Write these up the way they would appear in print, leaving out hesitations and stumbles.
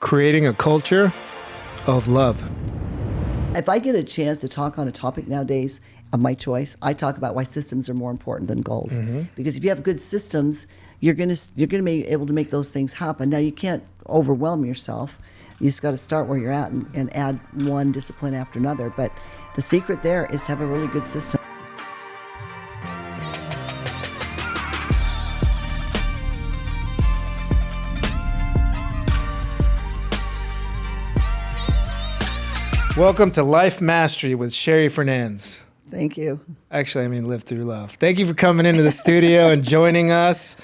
creating a culture of love. If I get a chance to talk on a topic nowadays of my choice, I talk about why systems are more important than goals. Mm-hmm. Because if you have good systems, you're gonna be able to make those things happen. Now, you can't overwhelm yourself. You just got to start where you're at and add one discipline after another. But the secret there is to have a really good system. Welcome to Life Mastery with Sherry Fernandez. Thank you. Actually, I mean live through love. Thank you for coming into the studio and joining us.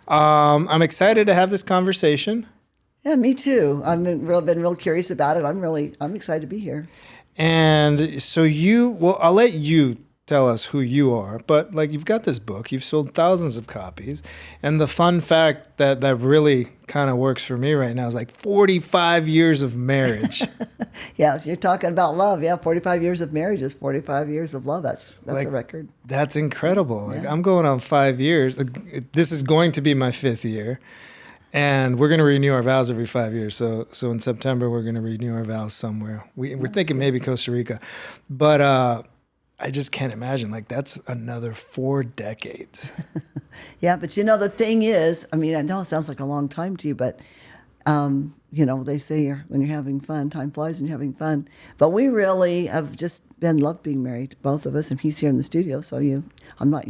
I'm excited to have this conversation. Yeah, me too. I've been real curious about it. I'm excited to be here. And so I'll let you tell us who you are, but like you've got this book, you've sold thousands of copies. And the fun fact that really kind of works for me right now is like 45 years of marriage. Yeah, you're talking about love. Yeah, 45 years of marriage is 45 years of love. That's like, a record. That's incredible. Yeah. Like I'm going on 5 years. This is going to be my 5th year. And we're going to renew our vows every 5 years. So in September, we're going to renew our vows somewhere. We're thinking maybe Costa Rica. But I just can't imagine. Like, that's another 4 decades. Yeah, but the thing is, I mean, I know it sounds like a long time to you, but, they say when you're having fun, time flies when you're having fun. But we really have just love being married, both of us, and he's here in the studio, so I'm not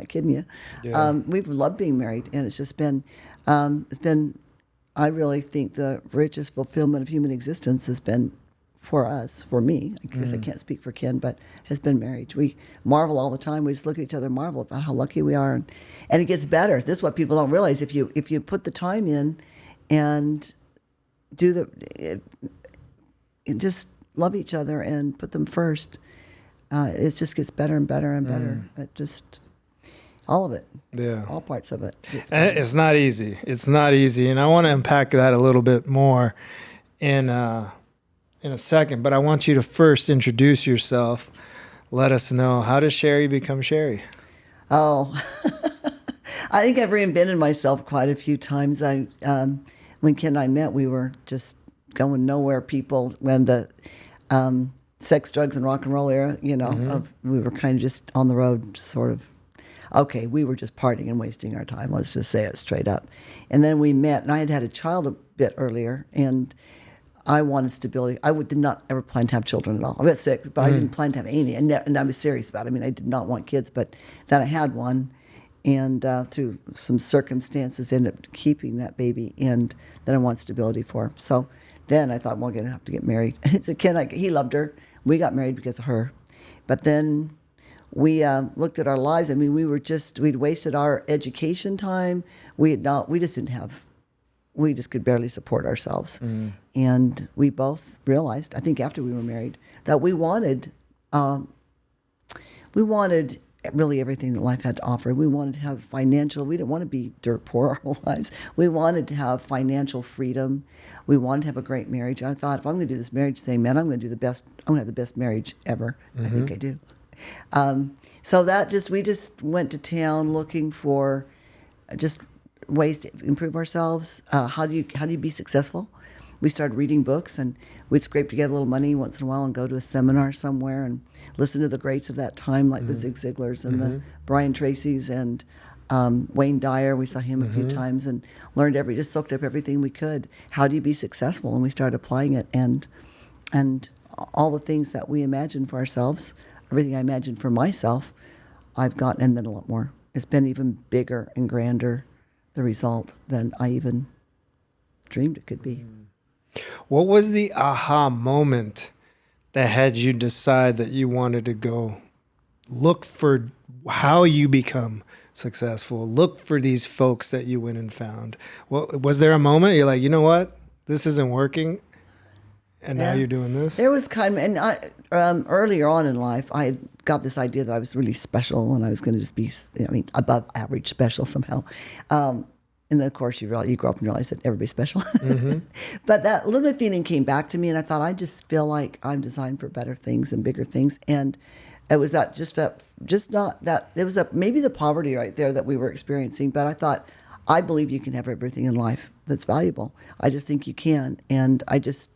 kidding you. Yeah. We've loved being married, and it's just been, I really think the richest fulfillment of human existence has been for me, because I can't speak for Ken, but has been marriage. We marvel all the time. We just look at each other and marvel about how lucky we are. And it gets better. This is what people don't realize. If you put the time in and just love each other and put them first, it just gets better and better and better. It just, all of it. Yeah. All parts of it. And it's not easy. It's not easy. And I want to unpack that a little bit more in a second, but I want you to first introduce yourself. Let us know, how does Sherry become Sherry? Oh, I think I've reinvented myself quite a few times. When Ken and I met, we were just going nowhere people when the sex, drugs, and rock and roll era, we were kind of just on the road, sort of. Okay, we were just partying and wasting our time. Let's just say it straight up. And then we met, and I had a child a bit earlier, and I wanted stability. I did not ever plan to have children at all. I'm at 6, but I didn't plan to have any, and I was serious about it. I mean, I did not want kids, but then I had one, and through some circumstances, ended up keeping that baby, and then I want stability for him. So then I thought, well, I'm going to have to get married. So Ken, he loved her. We got married because of her. But then we looked at our lives. I mean, we'd wasted our education time. We just could barely support ourselves. And we both realized, I think after we were married, that we wanted really everything that life had to offer. We wanted to have we didn't want to be dirt poor our whole lives. We wanted to have financial freedom. We wanted to have a great marriage. I thought, if I'm going to do this marriage thing, man, I'm going to have the best marriage ever. I think I do. So we just went to town looking for just ways to improve ourselves. How do you be successful? We started reading books, and we'd scrape together a little money once in a while and go to a seminar somewhere and listen to the greats of that time, like the Zig Ziglars and the Brian Tracys and Wayne Dyer. We saw him a few times and just soaked up everything we could. How do you be successful? And we started applying it, and all the things that we imagined for ourselves, everything I imagined for myself, I've gotten, and then a lot more. It's been even bigger and grander, the result, than I even dreamed it could be. What was the aha moment that had you decide that you wanted to go look for how you become successful, look for these folks that you went and found? Well, was there a moment you're like, you know what, this isn't working, and now you're doing this? There was earlier on in life, I had got this idea that I was really special, and I was going to just be, above average special somehow. And then, of course, you grow up and realize that everybody's special. But that little bit of feeling came back to me, and I thought, I just feel like I'm designed for better things and bigger things. And it was maybe the poverty right there that we were experiencing. But I thought, I believe you can have everything in life that's valuable. I just think you can. And it just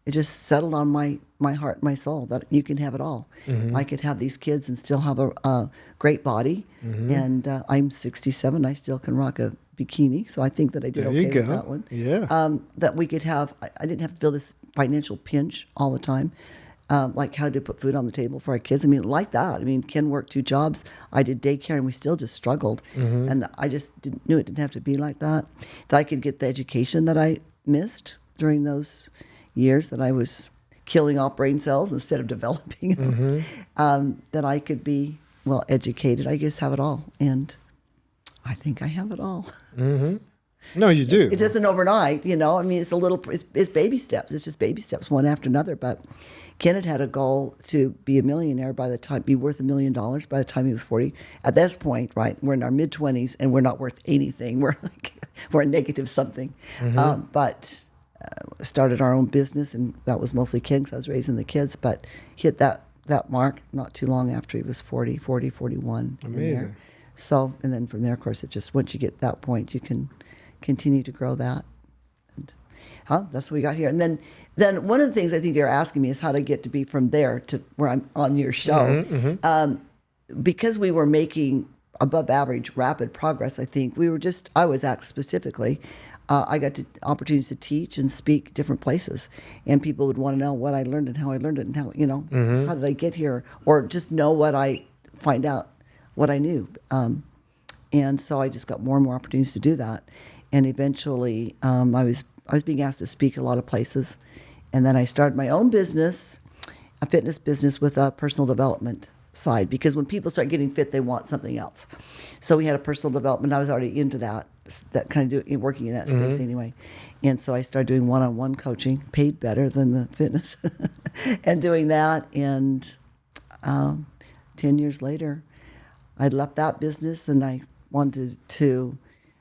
settled on my heart and my soul that you can have it all. I could have these kids and still have a great body. And I'm 67. I still can rock a bikini. So I think that I did There you okay with go. that one. Yeah. That we could have, I didn't have to feel this financial pinch all the time. Like how to put food on the table for our kids. I mean, like that. I mean, Ken worked 2 jobs. I did daycare, and we still just struggled. And I just knew it didn't have to be like that. That I could get the education that I missed during those years that I was killing off brain cells instead of developing them. That I could be well educated. I guess have it all, and I think I have it all. No, you do. It isn't overnight, you know. I mean, it's baby steps. It's just baby steps, one after another. But Kenneth had a goal to be a millionaire be worth $1 million by the time he was 40. At this point, right, we're in our mid-20s and we're not worth anything. We're a negative something. But started our own business, and that was mostly Ken because I was raising the kids. But hit that mark not too long after he was 41. Amazing. So, and then from there, of course, it just once you get that point, you can continue to grow that. And, that's what we got here. And then one of the things I think you're asking me is how to get to be from there to where I'm on your show. Because we were making above average rapid progress, I think I was asked specifically. I got opportunities to teach and speak different places, and people would want to know what I learned and how I learned it and how, how did I get here, or just know find out what I knew. And so I just got more and more opportunities to do that. And eventually I was being asked to speak a lot of places. And then I started my own business, a fitness business with a personal development side, because when people start getting fit, they want something else. So we had a personal development. I was already into that kind of working in that space anyway. And so I started doing one-on-one coaching, paid better than the fitness, and doing that. And 10 years later, I'd left that business, and I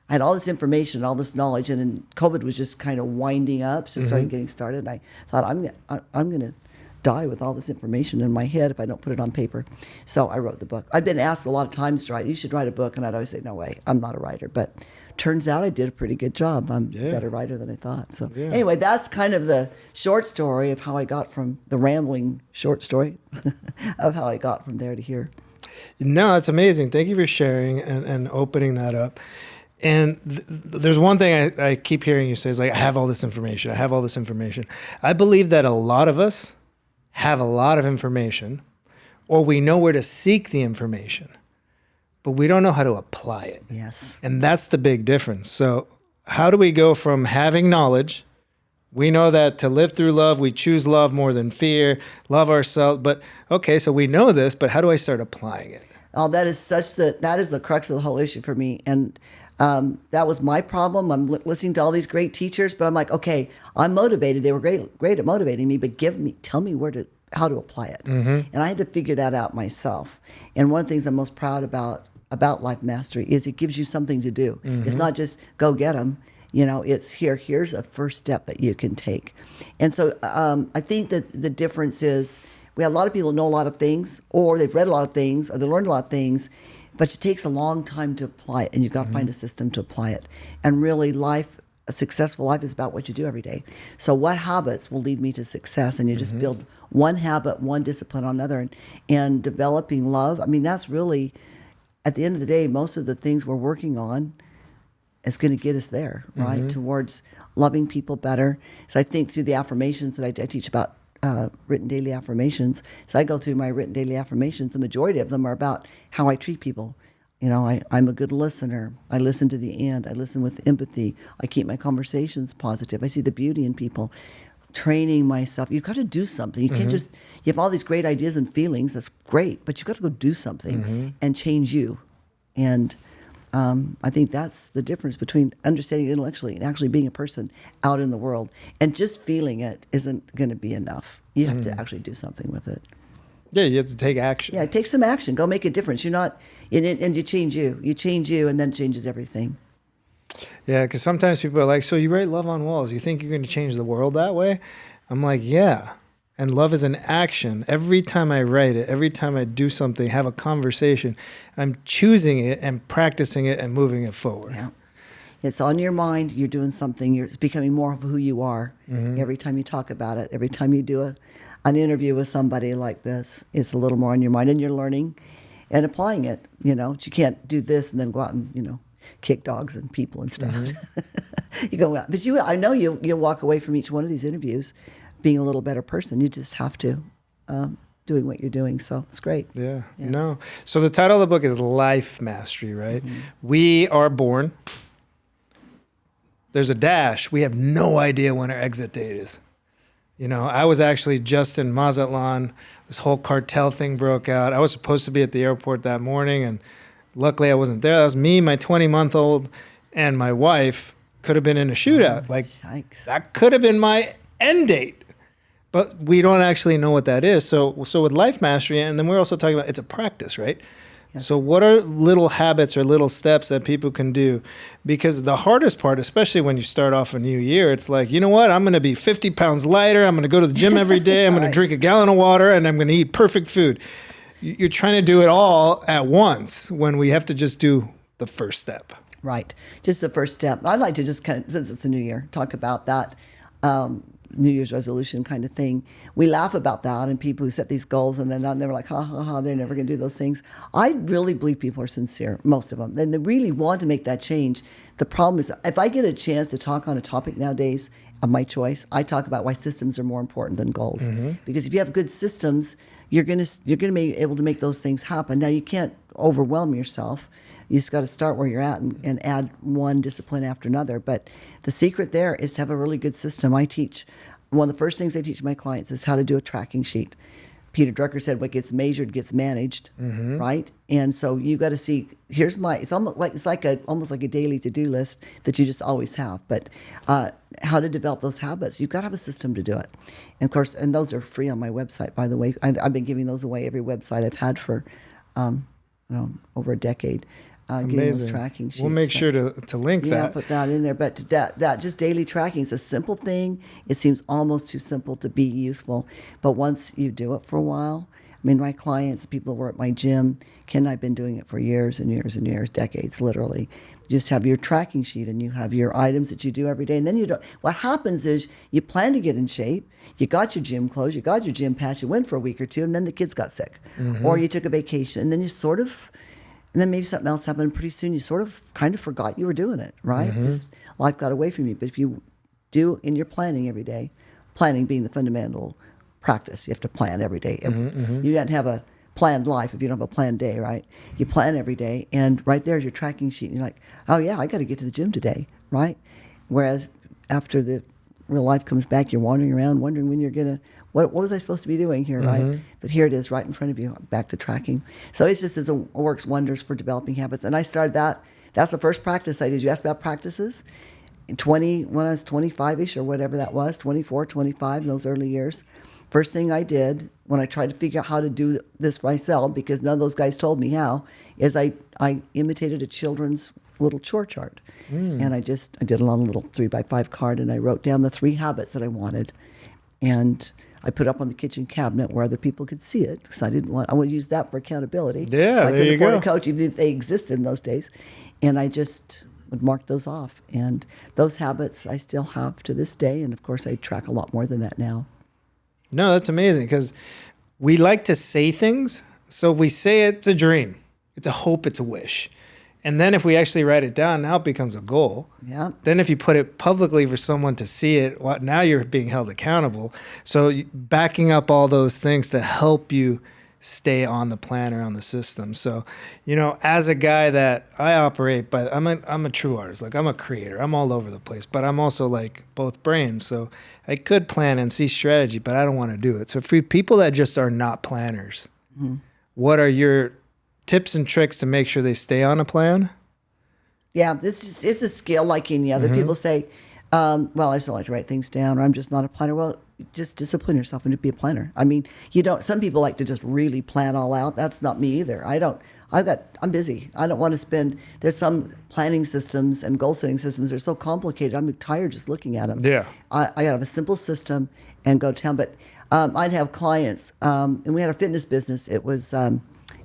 had all this information, all this knowledge, and then COVID was just kind of winding up, so started getting started. And I thought, I'm going to die with all this information in my head if I don't put it on paper. So I wrote the book. I've been asked a lot of times to write, you should write a book, and I'd always say, no way, I'm not a writer. But turns out I did a pretty good job. I'm a better writer than I thought. So anyway, that's kind of the short story of how I got from the rambling short story of how I got from there to here. No, that's amazing. Thank you for sharing and opening that up. And there's one thing I keep hearing you say is like, I have all this information. I have all this information. I believe that a lot of us have a lot of information, or we know where to seek the information, but we don't know how to apply it. Yes. And that's the big difference. So how do we go from having knowledge? We know that to live through love, we choose love more than fear, love ourselves. But okay, so we know this, but how do I start applying it? Oh, that is the crux of the whole issue for me. And that was my problem. I'm listening to all these great teachers, but I'm like, okay, I'm motivated. They were great at motivating me, but tell me how to apply it. And I had to figure that out myself. And one of the things I'm most proud about Life Mastery is it gives you something to do. It's not just go get them. It's here's a first step that you can take. And so I think that the difference is we have a lot of people who know a lot of things, or they've read a lot of things, or they learned a lot of things, but it takes a long time to apply it, and you've got to find a system to apply it. And really, a successful life is about what you do every day. So what habits will lead me to success? And you just build one habit, one discipline on another, and developing love. I mean, that's really, at the end of the day, most of the things we're working on is going to get us there, right? Towards loving people better. So I think through the affirmations that I teach about, written daily affirmations. So I go through my written daily affirmations. The majority of them are about how I treat people. I'm a good listener. I listen to the end. I listen with empathy. I keep my conversations positive. I see the beauty in people. Training myself. You've got to do something. You can't you have all these great ideas and feelings. That's great, but you've got to go do something and change you. And I think that's the difference between understanding it intellectually and actually being a person out in the world. And just feeling it isn't going to be enough. You have to actually do something with it. Yeah, you have to take action. Yeah, take some action. Go make a difference. You're not, and you change you. You change you, and then it changes everything. Yeah, because sometimes people are like, so you write love on walls. You think you're going to change the world that way? I'm like, yeah. And love is an action. Every time I write it, every time I do something, have a conversation, I'm choosing it and practicing it and moving it forward. Yeah. It's on your mind. You're doing something. It's becoming more of who you are. Every time you talk about it, every time you do an interview with somebody like this, it's a little more on your mind, and you're learning and applying it. You know, you can't do this and then go out and, you know, kick dogs and people and stuff. You go out, but I know you'll walk away from each one of these interviews being a little better person. You just have to, doing what you're doing. So it's great. Yeah. No. So the title of the book is Life Mastery, right? We are born. There's a dash. We have no idea when our exit date is. You know, I was actually just in Mazatlan. This whole cartel thing broke out. I was supposed to be at the airport that morning, and luckily I wasn't there. That was me, my 20-month-old, and my wife could have been in a shootout. Like, Yikes. that could have been my end date. But we don't actually know what that is. So with life mastery, and then we're also talking about it's a practice, right? Yes. So what are little habits or little steps that people can do? Because the hardest part, especially when you start off a new year, it's like, you know what? I'm going to be 50 pounds lighter. I'm going to go to the gym every day. I'm going to drink a gallon of water, and I'm going to eat perfect food. You're trying to do it all at once when we have to just do the first step. Right. Just the first step. I'd like to just kind of, since it's the new year, talk about that New Year's resolution kind of thing. We laugh about that, and people who set these goals and then they're like, ha, ha, ha, they're never going to do those things. I really believe people are sincere, most of them, and they really want to make that change. The problem is, if I get a chance to talk on a topic nowadays of my choice, I talk about why systems are more important than goals. Because if you have good systems, you're going to be able to make those things happen. Now, you can't overwhelm yourself. You just got to start where you're at and add one discipline after another. But the secret there is to have a really good system. One of the first things I teach my clients is how to do a tracking sheet. Peter Drucker said, what gets measured gets managed, right? And so you got to see, it's almost like a daily to-do list that you just always have. But how to develop those habits, you've got to have a system to do it. And of course, and those are free on my website, by the way. I've been giving those away every website I've had for over a decade. Getting those tracking sheets. We'll make sure to link that. Yeah, put that in there. But that just daily tracking is a simple thing. It seems almost too simple to be useful. But once you do it for a while, I mean, my clients, people who are at my gym, Ken and I have been doing it for years and years and years, decades, literally. You just have your tracking sheet and you have your items that you do every day. And then what happens is you plan to get in shape. You got your gym clothes, you got your gym pass, you went for a week or two, and then the kids got sick. Or you took a vacation, and then and then maybe something else happened, and pretty soon you sort of kind of forgot you were doing it, right? Just life got away from you. But if you do in your planning every day, planning being the fundamental practice, you have to plan every day. You can't have a planned life if you don't have a planned day, right? You plan every day, and right there's your tracking sheet, and you're like, oh yeah, I got to get to the gym today, right? Whereas after the real life comes back, you're wandering around wondering when you're going to, what was I supposed to be doing here, right? But here it is right in front of you, back to tracking. So it works wonders for developing habits. And I started that. That's the first practice I did. You asked about practices. When I was 25-ish or whatever that was, 24, 25, in those early years, first thing I did when I tried to figure out how to do this myself, because none of those guys told me how, is I imitated a children's little chore chart. And I did it on a little 3x5 card, and I wrote down the 3 habits that I wanted. And I put it up on the kitchen cabinet where other people could see it, because I would use that for accountability. Yeah, so I there couldn't you afford go. a coach, even if they existed in those days. And I just would mark those off. And those habits I still have to this day. And of course, I track a lot more than that now. No, that's amazing, because we like to say things. So if we say it's a dream, it's a hope, it's a wish. And then if we actually write it down, now it becomes a goal. Yeah. Then if you put it publicly for someone to see it, now you're being held accountable. So backing up all those things to help you stay on the plan or on the system. So, as a guy that I operate by, I'm a true artist. Like, I'm a creator. I'm all over the place, but I'm also like both brains. So I could plan and see strategy, but I don't want to do it. So for people that just are not planners, what are your tips and tricks to make sure they stay on a plan? Yeah, it's a skill like any other. People say, Well, I just don't like to write things down, or I'm just not a planner. Well, just discipline yourself and to be a planner. I mean, you don't. Some people like to just really plan all out. That's not me either. I don't. I'm busy. I don't want to spend. There's some planning systems and goal setting systems that are so complicated. I'm tired just looking at them. Yeah. I got to have a simple system and go to town. But I'd have clients, and we had a fitness business. It was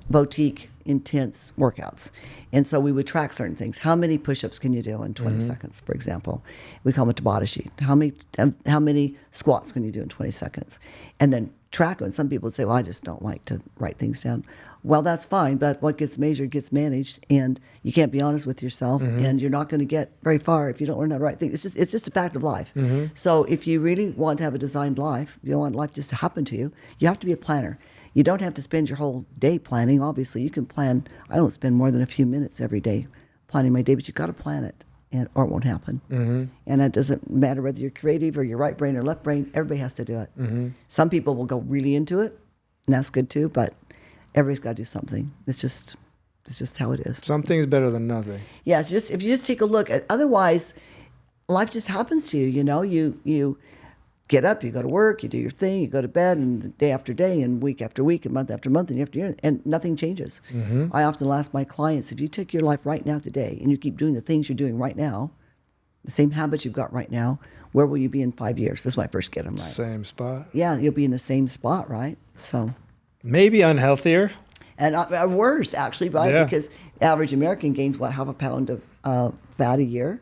boutique, intense workouts. And so we would track certain things. How many push-ups can you do in 20 seconds, for example? We call them a Tabata sheet. How many squats can you do in 20 seconds? And then track them. And some people would say, well, I just don't like to write things down. Well, that's fine, but what gets measured gets managed, and you can't be honest with yourself, and you're not going to get very far if you don't learn how to write things. It's just a fact of life. So if you really want to have a designed life, you don't want life just to happen to you, you have to be a planner. You don't have to spend your whole day planning. Obviously, you can plan. I don't spend more than a few minutes every day planning my day, but you've got to plan it, or it won't happen. And it doesn't matter whether you're creative or you're right brain or left brain. Everybody has to do it. Some people will go really into it, and that's good too. But everybody's got to do something. It's just how it is. Something's better than nothing. Yeah, it's just if you just take a look. Otherwise, life just happens to you. You know, you get up, you go to work, you do your thing, you go to bed, and day after day, and week after week, and month after month, and year after year, and nothing changes. I often ask my clients, if you took your life right now today, and you keep doing the things you're doing right now, the same habits you've got right now, where will you be in 5 years? This is when I first get them right. Same spot. Yeah, you'll be in the same spot, right? So maybe unhealthier. And worse, actually, right? Yeah. Because the average American gains, half a pound of fat a year?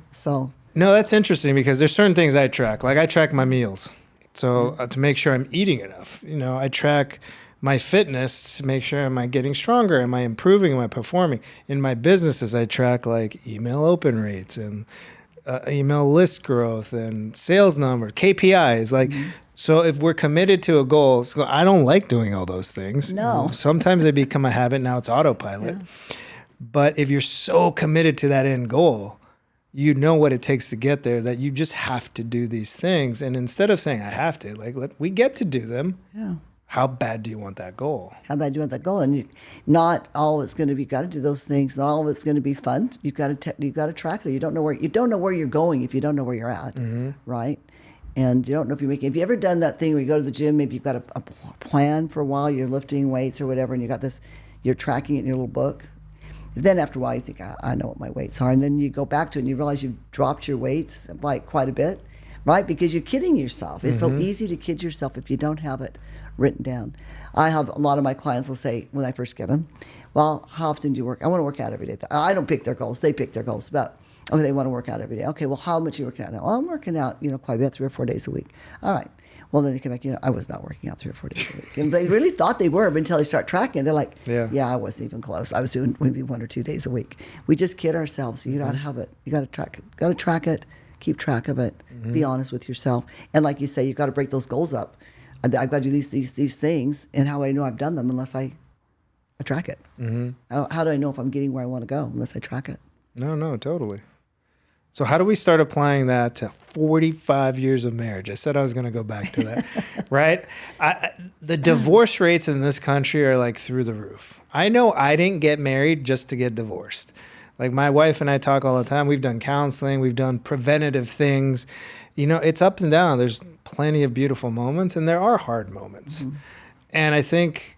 So... No, that's interesting because there's certain things I track. Like I track my meals. So to make sure I'm eating enough. You know, I track my fitness to make sure, am I getting stronger? Am I improving? Am I performing? In my businesses, I track like email open rates and email list growth and sales numbers, KPIs. Like, so if we're committed to a goal, so I don't like doing all those things. No. Sometimes they become a habit. Now it's autopilot. Yeah. But if you're so committed to that end goal, you know what it takes to get there, that you just have to do these things. And instead of saying, I have to, like, we get to do them. Yeah. How bad do you want that goal? How bad do you want that goal? And not all it's going to be, you got to do those things. Not all of it's going to be fun. You've got to track it. You don't know where you're going if you don't know where you're at, right? And you don't know if you're making, have you ever done that thing where you go to the gym, maybe you've got a plan for a while, you're lifting weights or whatever, and you got this, you're tracking it in your little book. Then after a while, you think, I know what my weights are. And then you go back to it and you realize you've dropped your weights by quite a bit, right? Because you're kidding yourself. It's so easy to kid yourself if you don't have it written down. I have a lot of my clients will say, when I first get them, well, how often do you work? I want to work out every day. I don't pick their goals. They pick their goals. But, okay, they want to work out every day. Okay, well, how much are you working out now? Well, I'm working out, quite a bit, 3 or 4 days a week. All right. Well, then they come back, I was not working out 3 or 4 days a week. And they really thought they were until they start tracking. They're like, yeah, I wasn't even close. I was doing maybe 1 or 2 days a week. We just kid ourselves. You got to have it. You got to track it. Got to track it. Keep track of it. Be honest with yourself. And like you say, you got to break those goals up. I've got to do these things, and how I know I've done them unless I track it. How do I know if I'm getting where I want to go unless I track it? No, totally. So how do we start applying that to 45 years of marriage? I said I was going to go back to that, right? The divorce rates in this country are like through the roof. I know I didn't get married just to get divorced. Like my wife and I talk all the time. We've done counseling. We've done preventative things. It's up and down. There's plenty of beautiful moments and there are hard moments. And I think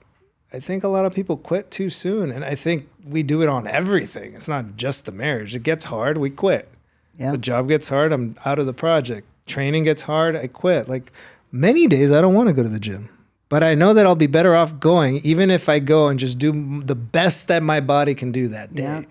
a lot of people quit too soon. And I think we do it on everything. It's not just the marriage. It gets hard, we quit. Yeah. The job gets hard, I'm out of the project. Training gets hard, I quit. Like many days I don't want to go to the gym. But I know that I'll be better off going, even if I go and just do the best that my body can do that day. Yeah.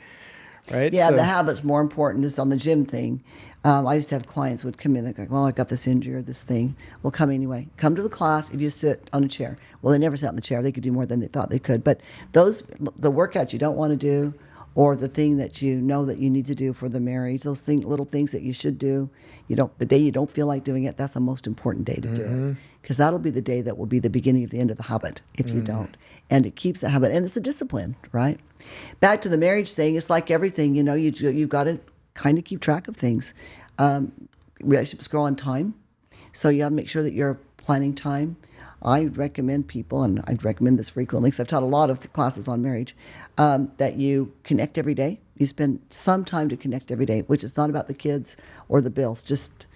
Right? Yeah, the habit's more important just on the gym thing. I used to have clients would come in and go, well, I got this injury or this thing. Well, come anyway. Come to the class if you sit on a chair. Well, they never sat in the chair. They could do more than they thought they could. But the workouts you don't want to do, or the thing that you know that you need to do for the marriage, those little things that you should do, the day you don't feel like doing it, that's the most important day to do it. Because that'll be the day that will be the beginning of the end of the habit if you don't. And it keeps the habit. And it's a discipline, right? Back to the marriage thing, it's like everything, you've got to kind of keep track of things. Relationships grow on time. So you have to make sure that you're planning time. I recommend people, and I'd recommend this frequently because I've taught a lot of classes on marriage, that you connect every day. You spend some time to connect every day, which is not about the kids or the bills, just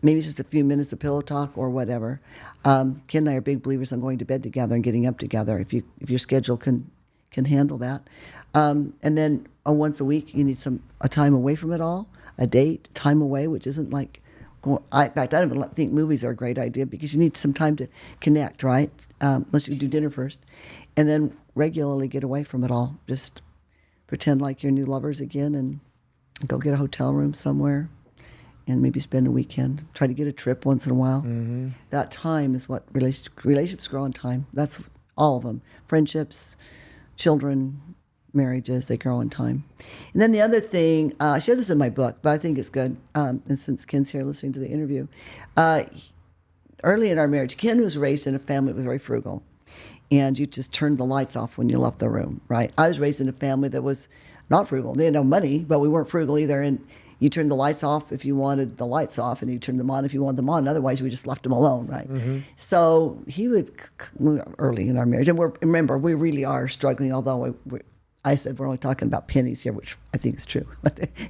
maybe it's just a few minutes of pillow talk or whatever. Ken and I are big believers on going to bed together and getting up together if your schedule can handle that. And then once a week, you need a time away from it all, a date, time away, which isn't like, in fact, I don't even think movies are a great idea because you need some time to connect, right? Unless you do dinner first. And then regularly get away from it all. Just pretend like you're new lovers again and go get a hotel room somewhere and maybe spend a weekend. Try to get a trip once in a while. Mm-hmm. That time is what relationships grow in time. That's all of them. Friendships, children, marriages, they grow in time. And then the other thing, I share this in my book, but I think it's good. And since Ken's here listening to the interview, early in our marriage, Ken was raised in a family that was very frugal. And you just turned the lights off when you left the room, right? I was raised in a family that was not frugal. They had no money, but we weren't frugal either. And you turned the lights off if you wanted the lights off, and you turned them on if you wanted them on. Otherwise, we just left them alone, right? Mm-hmm. So he would, early in our marriage, and remember, we really are struggling, although I said we're only talking about pennies here, which I think is true.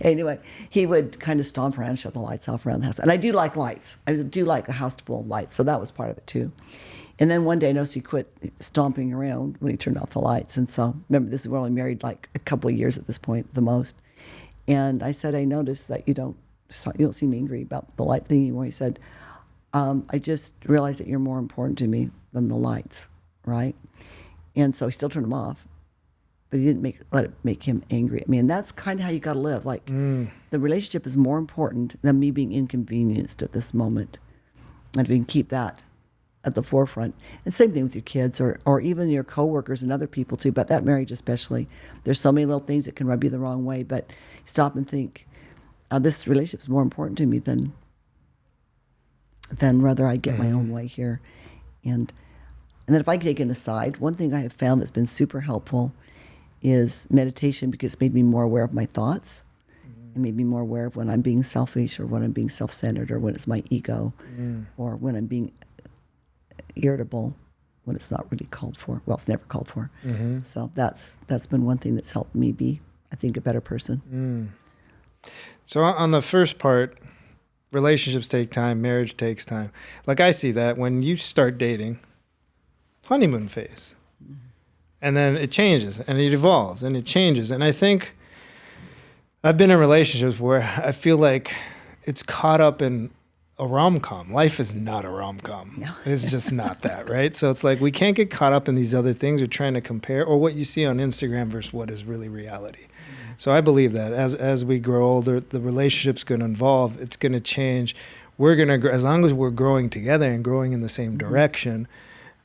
Anyway, he would kind of stomp around and shut the lights off around the house. And I do like lights. I do like a house full of lights, so that was part of it too. And then one day I noticed he quit stomping around when he turned off the lights. And so, remember, we're only married like a couple of years at this point, the most. And I said, I noticed that you don't seem angry about the light thing anymore. He said, I just realized that you're more important to me than the lights, right? And so he still turned them off, but he didn't let it make him angry at me. And that's kind of how you got to live. Like, the relationship is more important than me being inconvenienced at this moment. And if you can keep that at the forefront. And same thing with your kids or even your coworkers and other people too, but that marriage especially. There's so many little things that can rub you the wrong way, but stop and think, this relationship is more important to me than whether I get my own way here. And then if I take an aside, one thing I have found that's been super helpful is meditation, because it's made me more aware of my thoughts. It made me more aware of when I'm being selfish or when I'm being self-centered or when it's my ego or when I'm being irritable when it's not really called for. Well, it's never called for. Mm-hmm. So that's been one thing that's helped me be, I think, a better person. So on the first part, relationships take time, marriage takes time. Like, I see that when you start dating, honeymoon phase. And then it changes and it evolves and it changes. And I think I've been in relationships where I feel like it's caught up in a rom-com. Life is not a rom-com. No. It's just not that, right? So it's like we can't get caught up in these other things or trying to compare or what you see on Instagram versus what is really reality. Mm-hmm. So I believe that as we grow older, the relationship's going to evolve. It's going to change. We're going to, as long as we're growing together and growing in the same direction,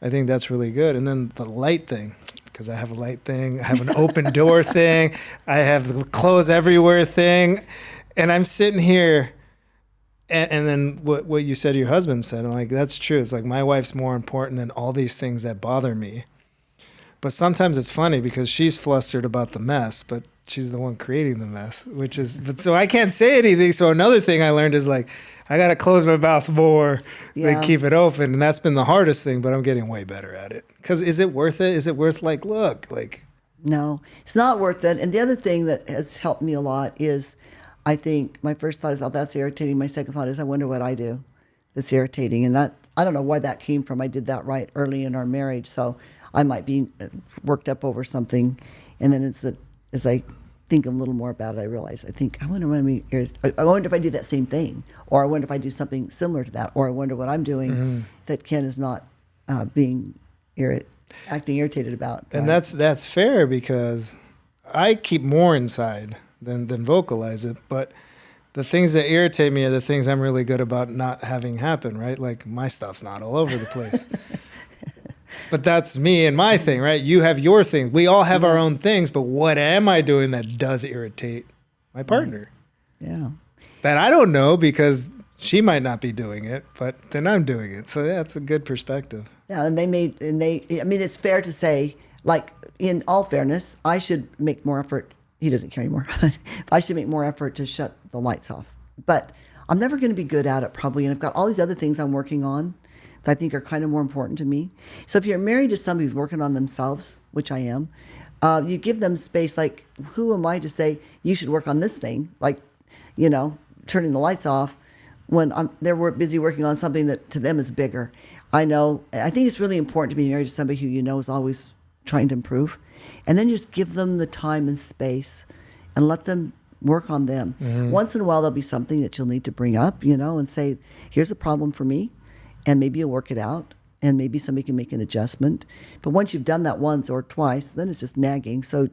I think that's really good. And then the light thing, because I have a light thing, I have an open door thing, I have the clothes everywhere thing, and I'm sitting here. And then what you said, your husband said, I'm like, that's true. It's like my wife's more important than all these things that bother me. But sometimes it's funny because she's flustered about the mess, but she's the one creating the mess, but so I can't say anything. So another thing I learned is like, I got to close my mouth more than keep it open. And that's been the hardest thing, but I'm getting way better at it. Because is it worth it? Is it worth look. No, it's not worth it. And the other thing that has helped me a lot is, I think my first thought is, oh, that's irritating. My second thought is, I wonder what I do that's irritating. And that, I don't know where that came from. I did that right early in our marriage. So I might be worked up over something. And then as I think a little more about it, I realize, I wonder if I do that same thing. Or I wonder if I do something similar to that. Or I wonder what I'm doing that Ken is not acting irritated about. And right? That's fair, because I keep more inside than vocalize it, but the things that irritate me are the things I'm really good about not having happen, right? Like, my stuff's not all over the place. But that's me and my thing, right? You have your things. We all have our own things, but what am I doing that does irritate my partner? Yeah. That I don't know, because she might not be doing it, but then I'm doing it. So that's a good perspective. Yeah, it's fair to say, like, in all fairness, I should make more effort. He doesn't care anymore. I should make more effort to shut the lights off. But I'm never going to be good at it, probably. And I've got all these other things I'm working on that I think are kind of more important to me. So if you're married to somebody who's working on themselves, which I am, you give them space. Like, who am I to say you should work on this thing? Like, turning the lights off when they're busy working on something that to them is bigger. I think it's really important to be married to somebody who is always trying to improve. And then just give them the time and space and let them work on them. Mm-hmm. Once in a while, there'll be something that you'll need to bring up, and say, here's a problem for me. And maybe you'll work it out. And maybe somebody can make an adjustment. But once you've done that once or twice, then it's just nagging. So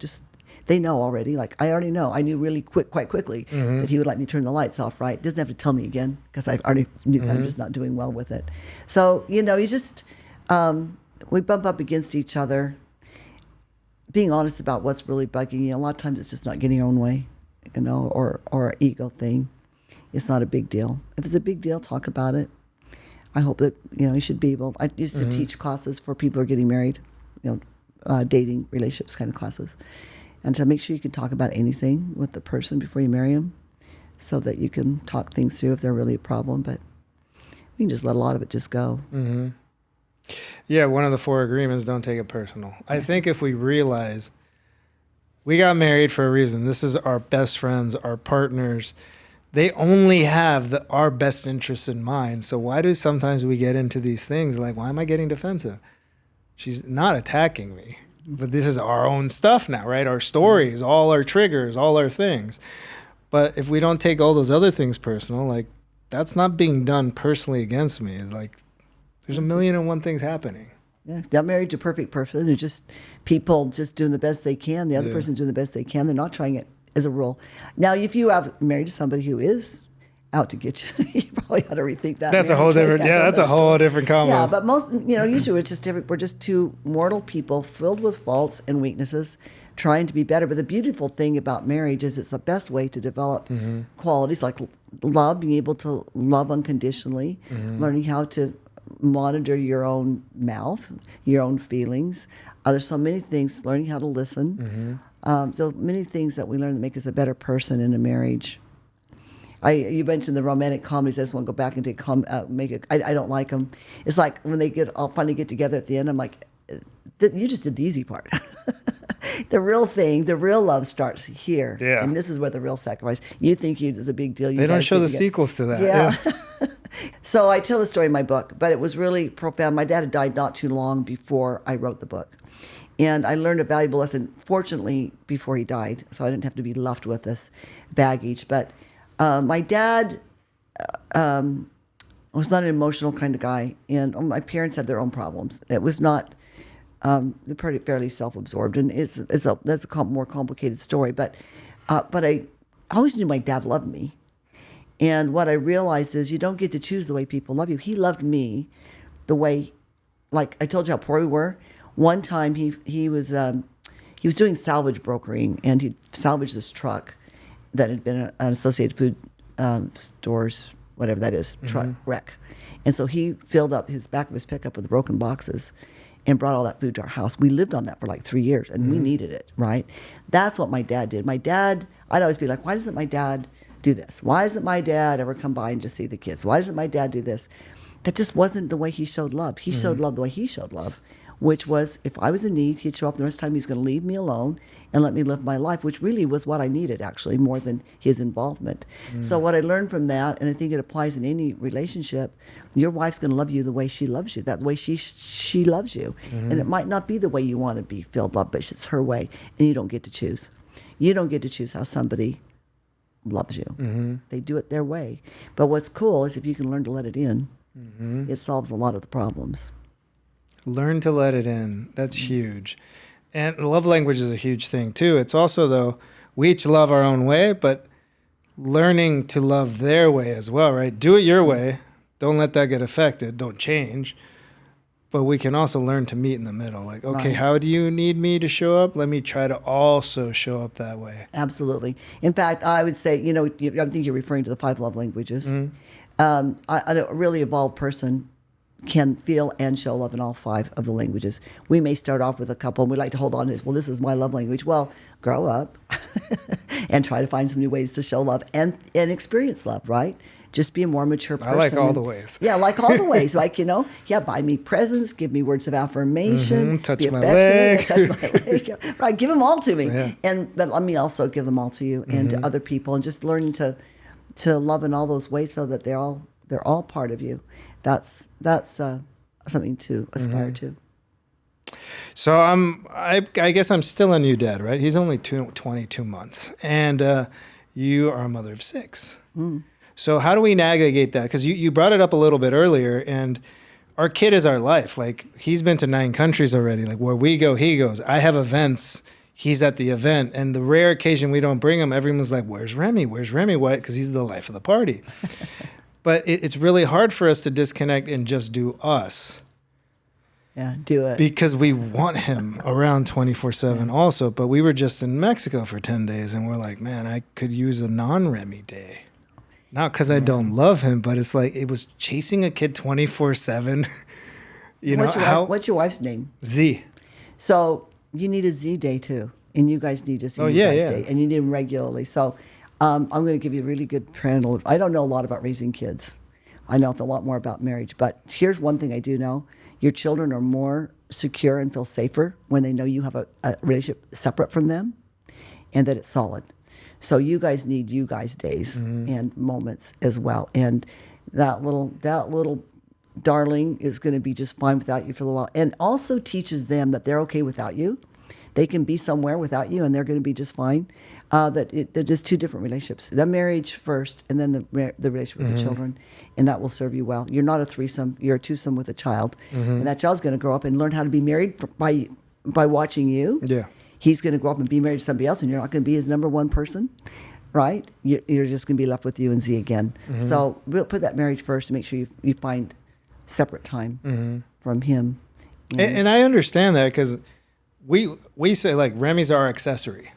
they know already. Like, I already know. I knew quite quickly that he would let me turn the lights off, right? Doesn't have to tell me again because I already knew that I'm just not doing well with it. So, you just, we bump up against each other. Being honest about what's really bugging you. A lot of times it's just not getting your own way, or an ego thing. It's not a big deal. If it's a big deal, talk about it. I hope that, you should be able. I used to teach classes for people who are getting married, dating, relationships kind of classes. And to make sure you can talk about anything with the person before you marry them so that you can talk things through if they're really a problem. But we can just let a lot of it just go. Mm-hmm. Yeah, one of the 4 agreements, don't take it personal. I think if we realize we got married for a reason, this is our best friends, our partners, they only have our best interests in mind. So why do sometimes we get into these things like, why am I getting defensive? She's not attacking me, but this is our own stuff now, right? Our stories, all our triggers, all our things. But if we don't take all those other things personal, like, that's not being done personally against me. Like, there's a million and one things happening. Yeah, not married to a perfect person. They're just people just doing the best they can. The other person's doing the best they can. They're not trying it as a rule. Now, if you have married to somebody who is out to get you, you probably ought to rethink that. That's a whole different. That's a whole different combo. Yeah, but most, usually we're just two mortal people filled with faults and weaknesses, trying to be better. But the beautiful thing about marriage is it's the best way to develop qualities like love, being able to love unconditionally, learning how to monitor your own mouth, your own feelings. There's so many things, learning how to listen. So many things that we learn that make us a better person in a marriage. You mentioned the romantic comedies. I just want to go back and I don't like them. It's like when they finally get together at the end, I'm like, you just did the easy part. The real thing, the real love starts here. Yeah. And this is where the real sacrifice. You think it's a big deal. They don't show the sequels to that. Yeah. So I tell the story in my book, but it was really profound. My dad had died not too long before I wrote the book. And I learned a valuable lesson, fortunately, before he died. So I didn't have to be left with this baggage. But my dad was not an emotional kind of guy. And my parents had their own problems. It was not... they're pretty fairly self-absorbed, and that's a more complicated story. But I always knew my dad loved me, and what I realized is you don't get to choose the way people love you. He loved me the way, like I told you how poor we were. One time he was doing salvage brokering, and he salvaged this truck that had been an Associated Food Stores, whatever that is, truck wreck, and so he filled up his back of his pickup with broken boxes and brought all that food to our house. We lived on that for like 3 years, and we needed it, right? That's what my dad did. My dad, I'd always be like, why doesn't my dad do this? Why doesn't my dad ever come by and just see the kids? Why doesn't my dad do this? That just wasn't the way he showed love. He showed love the way he showed love, which was if I was in need, he'd show up, and the rest of the time he's going to leave me alone and let me live my life, which really was what I needed, actually, more than his involvement. So what I learned from that, and I think it applies in any relationship, your wife's going to love you the way she loves you, that way she loves you. And it might not be the way you want to be filled up, but it's her way, and you don't get to choose. You don't get to choose how somebody loves you. They do it their way. But what's cool is if you can learn to let it in, it solves a lot of the problems. Learn to let it in. That's huge. And love language is a huge thing too. It's also, though, we each love our own way, but learning to love their way as well, right? Do it your way. Don't let that get affected. Don't change. But we can also learn to meet in the middle. Like, okay, how do you need me to show up? Let me try to also show up that way. Absolutely. In fact, I would say, I think you're referring to the 5 love languages. A really evolved person can feel and show love in all 5 of the languages. We may start off with a couple, and we like to hold on to this. Well, this is my love language. Well, grow up and try to find some new ways to show love and experience love, right? just be a more mature person. I like all And- the ways. Yeah, like all the ways. Like, buy me presents, give me words of affirmation, Touch be my affectionate, touch my leg. Right, give them all to me. Yeah. But let me also give them all to you and to other people, and just learning to love in all those ways so that they're all part of you. That's something to aspire to. So I guess I'm still a new dad, right? He's only 22 months, and you are a mother of 6. So how do we navigate that? Because you brought it up a little bit earlier, and our kid is our life. Like, he's been to 9 countries already. Like, where we go, he goes. I have events, he's at the event, and the rare occasion we don't bring him, everyone's like, "Where's Remy? Where's Remy?" What? Because he's the life of the party. But it's really hard for us to disconnect and just do us. Yeah, do it. Because we want him around 24/7 also. But we were just in Mexico for 10 days, and we're like, man, I could use a non-Remy day. Not because I don't love him, but it's like, it was chasing a kid 24/7. What's your wife's name? Z. So you need a Z day too, and you guys need a Z guys day, and you need them regularly. So I'm going to give you a really good parental. I don't know a lot about raising kids. I know a lot more about marriage, but here's one thing I do know: your children are more secure and feel safer when they know you have a relationship separate from them, and that it's solid. So you guys need you guys days and moments as well, and that little darling is going to be just fine without you for a little while, and also teaches them that they're okay without you. They can be somewhere without you, and they're going to be just fine. They're just 2 different relationships: the marriage first, and then the relationship with the children, and that will serve you well. You're not a threesome; you're a twosome with a child, and that child's going to grow up and learn how to be married by watching you. Yeah. He's going to grow up and be married to somebody else, and you're not going to be his number one person, right? You're just going to be left with you and Z again. So we'll put that marriage first and make sure you find separate time from him. And I understand that, because we say, like, Remy's our accessory.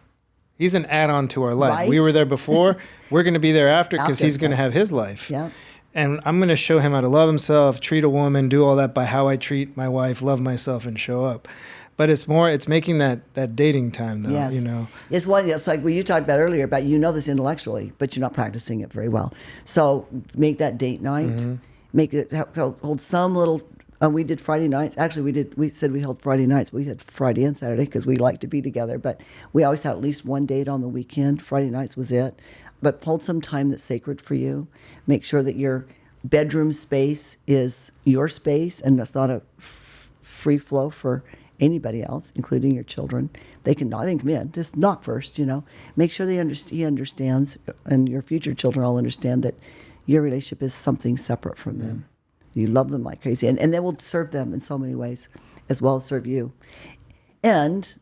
He's an add-on to our life. Right. We were there before. We're going to be there after, because he's going to have his life. Yeah. And I'm going to show him how to love himself, treat a woman, do all that by how I treat my wife, love myself, and show up. But it's making that dating time, though. Yes. It's like what you talked about earlier about, this intellectually, but you're not practicing it very well. So make that date night. Make it hold some little. We did Friday nights. Actually, we said we held Friday nights. We had Friday and Saturday because we like to be together. But we always had at least one date on the weekend. Friday nights was it. But hold some time that's sacred for you. Make sure that your bedroom space is your space, and that's not a free flow for anybody else, including your children. They can come in. Just knock first, Make sure he understands, and your future children all understand that your relationship is something separate from them. You love them like crazy, and they will serve them in so many ways, as well as serve you. And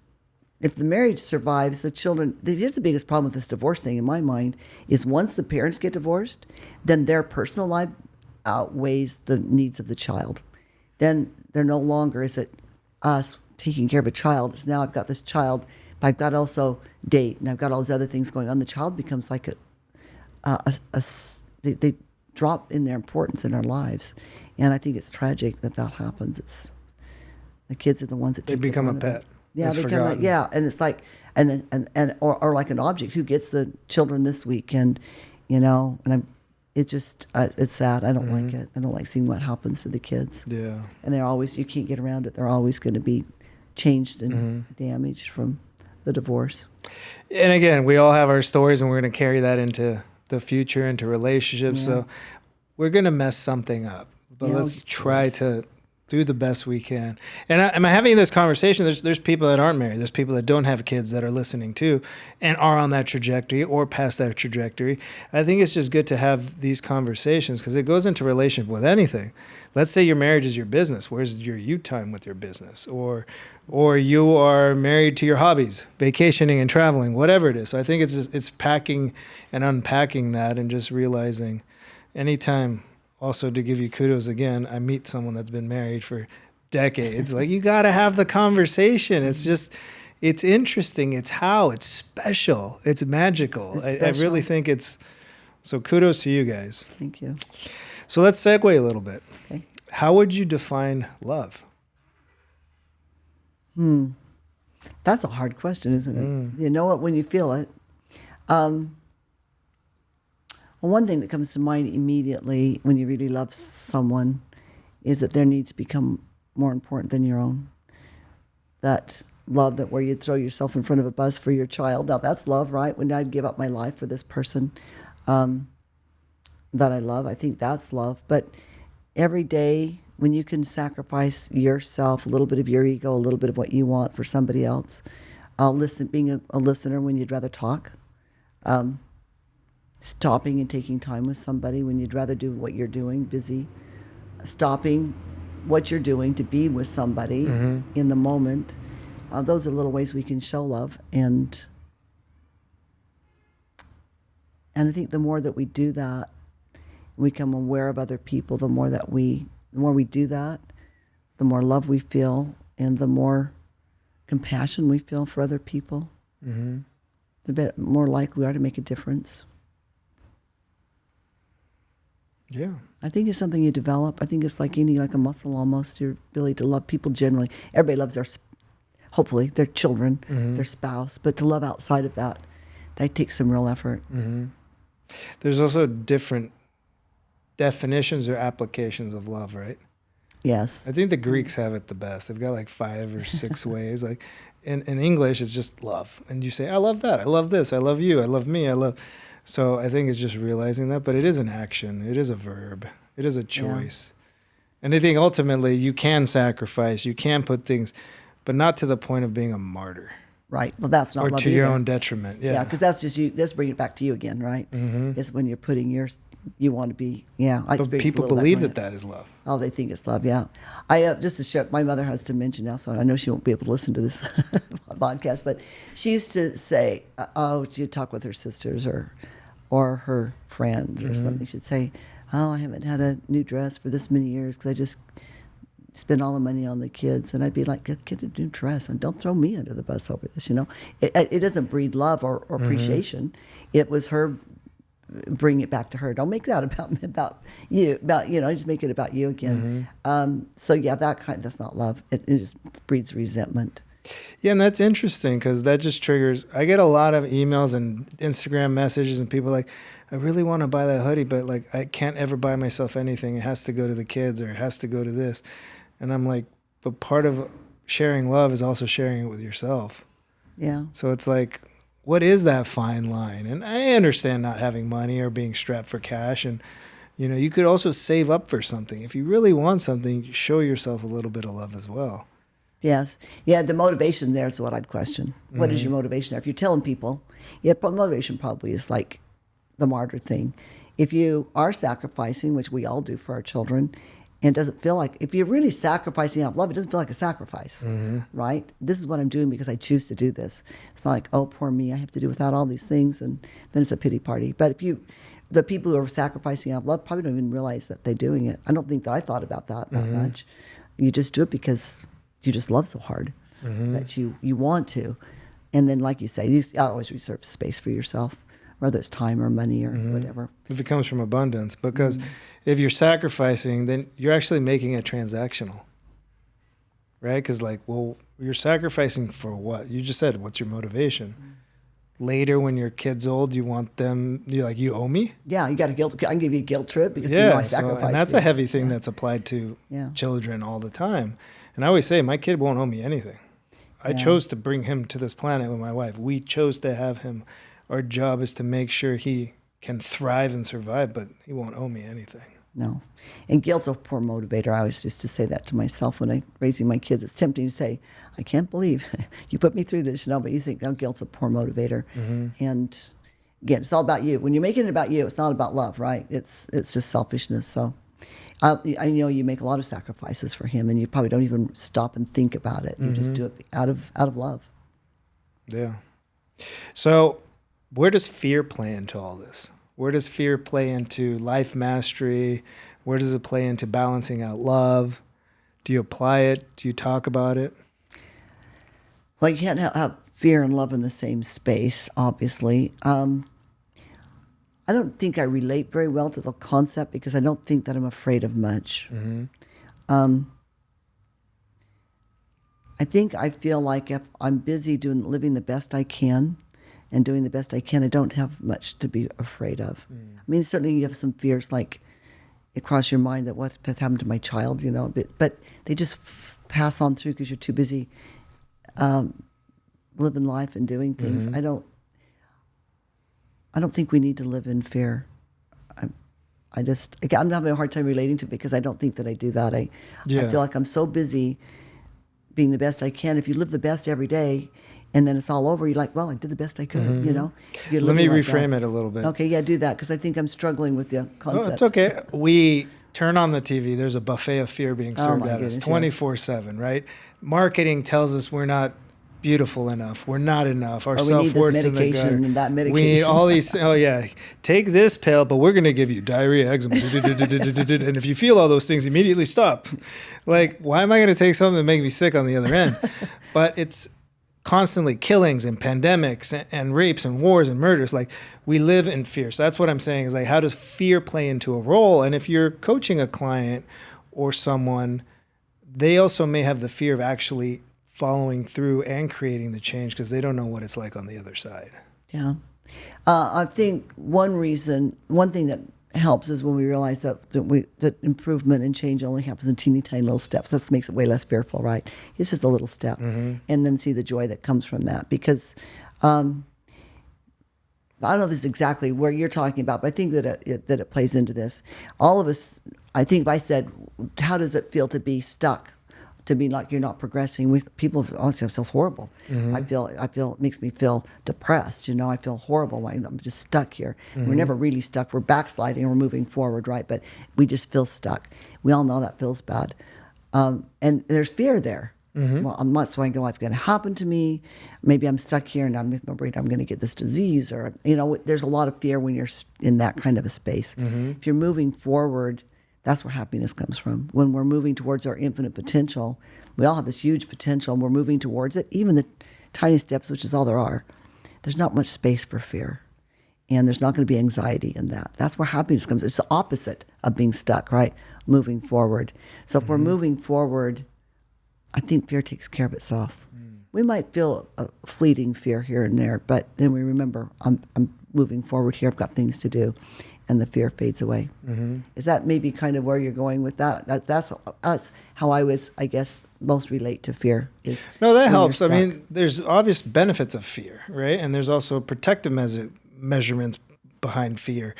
if the marriage survives, the children, here's the biggest problem with this divorce thing in my mind, is once the parents get divorced, then their personal life outweighs the needs of the child. Then they're no longer, is it us taking care of a child? It's now I've got this child, but I've got also date, and I've got all these other things going on. The child becomes like they drop in their importance in our lives. And I think it's tragic that happens. The kids are the ones that They become a pet. Yeah, That's they become and it's like, or like an object. Who gets the children this week? And it's sad. I don't like it. I don't like seeing what happens to the kids. Yeah. And you can't get around it. They're always going to be changed and damaged from the divorce. And again, we all have our stories, and we're going to carry that into the future, into relationships. Yeah. So we're going to mess something up, but let's try to do the best we can. And I'm having this conversation. There's people that aren't married. There's people that don't have kids that are listening too, and are on that trajectory or past that trajectory. I think it's just good to have these conversations, because it goes into relationship with anything. Let's say your marriage is your business. Where's your you time with your business? Or you are married to your hobbies, vacationing and traveling, whatever it is. So I think it's packing and unpacking that, and just realizing anytime. Also, to give you kudos again, I meet someone that's been married for decades. Like, you got to have the conversation. It's interesting. It's special. It's magical. I really think so kudos to you guys. Thank you. So let's segue a little bit. Okay. How would you define love? That's a hard question, isn't it? You know it when you feel it. Well, one thing that comes to mind immediately when you really love someone is that their needs become more important than your own. That love, that where you throw yourself in front of a bus for your child. Now that's love, right? When I'd give up my life for this person that I love, I think that's love. But every day when you can sacrifice yourself, a little bit of your ego, a little bit of what you want for somebody else, being a listener when you'd rather talk, stopping and taking time with somebody when you'd rather do what you're doing, busy, stopping what you're doing to be with somebody in the moment. Those are little ways we can show love, and I think the more that we do that, we become aware of other people. The more we do that, the more love we feel, and the more compassion we feel for other people. The bit more likely we are to make a difference. Yeah. I think it's something you develop. I think it's like a muscle almost, your ability to love people generally. Everybody loves hopefully, their children, their spouse, but to love outside of that takes some real effort. There's also different definitions or applications of love, right? Yes. I think the Greeks have it the best. They've got like 5 or 6 ways. Like in English, it's just love. And you say, I love that. I love this. I love you. I love me. I love... So I think it's just realizing that, but it is an action. It is a verb. It is a choice. Yeah. And I think ultimately you can sacrifice, you can put things, but not to the point of being a martyr. Right. Well, that's not or love to either. Your own detriment. Yeah. Yeah, because that's just you. Let's bring it back to you again, right? It's when you're putting you want to be, yeah. But people believe that is love. Oh, they think it's love, yeah. I just to share, my mother has dementia now, so I know she won't be able to listen to this podcast, but she used to say, she'd talk with her sisters or her friends or something. She'd say, I haven't had a new dress for this many years because I just spend all the money on the kids. And I'd be like, get a new dress and don't throw me under the bus over this, It doesn't breed love or appreciation. It was her bring it back to her. Don't make that about you, just make it about you again. So yeah, that's not love. It just breeds resentment. Yeah, and that's interesting because that just triggers. I get a lot of emails and Instagram messages and people like, I really want to buy that hoodie, but like I can't ever buy myself anything. It has to go to the kids or it has to go to this. And I'm like, but part of sharing love is also sharing it with yourself. Yeah. So it's like, what is that fine line? And I understand not having money or being strapped for cash. And, you could also save up for something. If you really want something, show yourself a little bit of love as well. Yes. Yeah, the motivation there is what I'd question. What is your motivation there? If you're telling people, but motivation probably is like the martyr thing. If you are sacrificing, which we all do for our children, and it doesn't feel like, if you're really sacrificing out of love, it doesn't feel like a sacrifice, right? This is what I'm doing because I choose to do this. It's not like, oh, poor me, I have to do without all these things, and then it's a pity party. But the people who are sacrificing out of love probably don't even realize that they're doing it. I don't think that I thought about that much. You just do it because you just love so hard that you want to. And then, like you say, you always reserve space for yourself, whether it's time or money or whatever. If it comes from abundance, because if you're sacrificing, then you're actually making it transactional, right? Because you're sacrificing for what? You just said, what's your motivation? Later, when your kid's old, you want them, you're like, you owe me? Yeah, you got a guilt. I can give you a guilt trip because I sacrificed. And that's a heavy thing that's applied to children all the time. And I always say, my kid won't owe me anything. I chose to bring him to this planet with my wife. We chose to have him. Our job is to make sure he can thrive and survive, but he won't owe me anything. No. And guilt's a poor motivator. I always used to say that to myself when I'm raising my kids. It's tempting to say, I can't believe you put me through this, but you think, guilt's a poor motivator. And again, it's all about you. When you're making it about you, it's not about love, right? It's just selfishness. So I know you make a lot of sacrifices for him, and you probably don't even stop and think about it. You just do it out of love. Yeah. So where does fear play into all this? Where does fear play into life mastery? Where does it play into balancing out love? Do you apply it? Do you talk about it? Well, you can't have fear and love in the same space, obviously. I don't think I relate very well to the concept because I don't think that I'm afraid of much. I think I feel like if I'm busy living the best I can and doing the best I can, I don't have much to be afraid of. I mean, certainly you have some fears, like it cross your mind that what has happened to my child, you know, but they just pass on through because you're too busy living life and doing things. I don't think we need to live in fear. I'm having a hard time relating to it because I don't think that I do that. I feel like I'm so busy being the best I can. If you live the best every day and then it's all over, you're like, well, I did the best I could, you know? Let me reframe it a little bit. Okay, yeah, do that, because I think I'm struggling with the concept. Oh, it's okay. We turn on the TV, there's a buffet of fear being served at us 24/7, right? Marketing tells us we're not beautiful enough. We're not enough. Our self-worth's in the gutter. And that medication. We need all these, take this pill, but we're going to give you diarrhea, eczema, and if you feel all those things, immediately stop. Like, why am I going to take something that makes me sick on the other end? But it's constantly killings and pandemics and rapes and wars and murders. Like, we live in fear. So that's what I'm saying is, like, how does fear play into a role? And if you're coaching a client or someone, they also may have the fear of actually following through and creating the change because they don't know what it's like on the other side. Yeah. I think one thing that helps is when we realize that improvement and change only happens in teeny tiny little steps. That makes it way less fearful, right? It's just a little step. And then see the joy that comes from that. Because I don't know this is exactly where you're talking about, but I think that it plays into this. All of us, I think if I said, how does it feel to be stuck? To be like you're not progressing with people, honestly, it feels horrible. I feel it makes me feel depressed. You know, I feel horrible. I'm just stuck here. We're never really stuck. We're backsliding. We're moving forward, right? But we just feel stuck. We all know that feels bad, and there's fear there. Well, what's going to happen to me? Maybe I'm stuck here, and I'm worried I'm going to get this disease, or there's a lot of fear when you're in that kind of a space. If you're moving forward, that's where happiness comes from. When we're moving towards our infinite potential, we all have this huge potential, and we're moving towards it, even the tiny steps, which is all there are. There's not much space for fear, and there's not going to be anxiety in that. That's where happiness comes. It's the opposite of being stuck, right? Moving forward. So if we're moving forward, I think fear takes care of itself. We might feel a fleeting fear here and there, but then we remember, I'm moving forward here. I've got things to do. And the fear fades away. Is that maybe kind of where you're going with that? That's us, how I guess, most relate to fear is. No, that helps. I mean, there's obvious benefits of fear, right? And there's also protective measurements behind fear.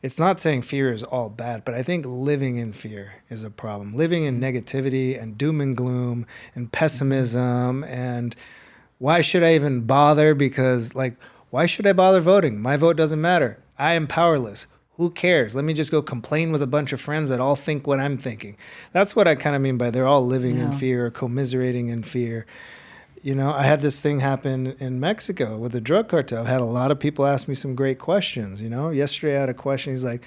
It's not saying fear is all bad, but I think living in fear is a problem. Living in negativity and doom and gloom and pessimism and why should I even bother? Because, like, why should I bother voting? My vote doesn't matter. I am powerless. Who cares? Let me just go complain with a bunch of friends that all think what I'm thinking. That's what I kind of mean by they're all living in fear or commiserating in fear. You know, I had this thing happen in Mexico with the drug cartel. I had a lot of people ask me some great questions. You know, yesterday I had a question. He's like,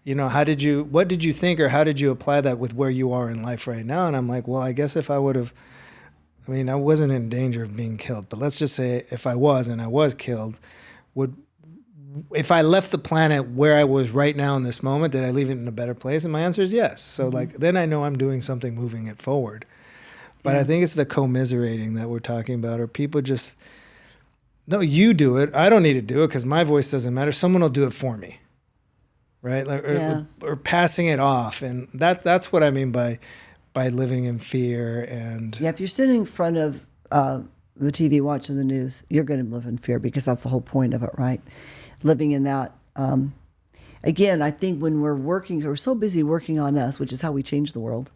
you know, what did you think or how did you apply that with where you are in life right now? And I'm like, well, I guess if I would have, I wasn't in danger of being killed, but let's just say if I was and I was killed, if I left the planet where I was right now in this moment, did I leave it in a better place? And my answer is yes. So then I know I'm doing something moving it forward. But I think it's the commiserating that we're talking about, or people just, no, you do it. I don't need to do it because my voice doesn't matter. Someone will do it for me, right? Like, or passing it off. And that's what I mean by living in fear. And if you're sitting in front of the TV watching the news, you're going to live in fear because that's the whole point of it, right? Living in that. Again, I think when we're so busy working on us, which is how we change the world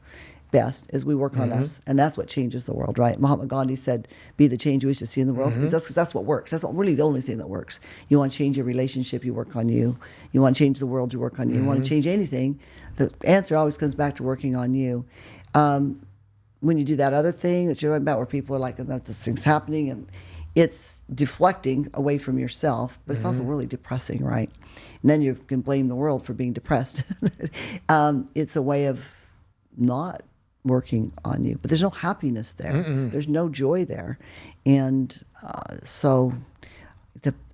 best, is we work on us. And that's what changes the world, right? Mahatma Gandhi said, be the change you wish to see in the world. That's what works. That's really the only thing that works. You want to change your relationship, you work on you. You want to change the world, you work on you. You want to change anything, the answer always comes back to working on you. When you do that other thing that you're talking about where people are like, this thing's happening, and it's deflecting away from yourself, but it's also really depressing, right? And then you can blame the world for being depressed. It's a way of not working on you, but there's no happiness there. There's no joy there. And so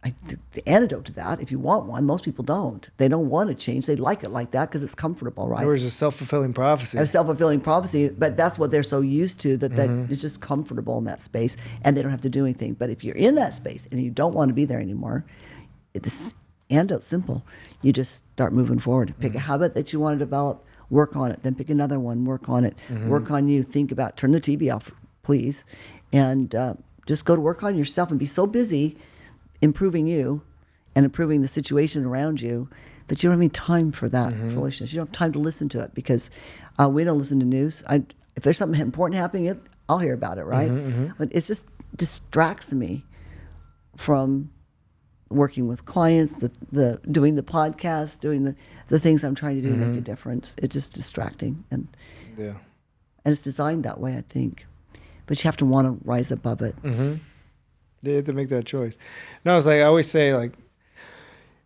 the antidote to that, if you want one, most people don't. They don't want to change. They like it like that because it's comfortable, right? Or is a self-fulfilling prophecy? A self-fulfilling prophecy, but that's what they're so used to, that is just comfortable in that space, and they don't have to do anything. But if you're in that space and you don't want to be there anymore, this antidote's simple. You just start moving forward. Pick a habit that you want to develop, work on it, then pick another one, work on it, work on you, think about, turn the TV off, please, and just go to work on yourself and be so busy improving you and improving the situation around you that you don't have any time for that foolishness. You don't have time to listen to it because we don't listen to news. If there's something important happening, I'll hear about it, right? But it just distracts me from working with clients, the doing the podcast, doing the things I'm trying to do to make a difference. It's just distracting, and it's designed that way, I think. But you have to want to rise above it. You have to make that choice. No, it's like I always say, like,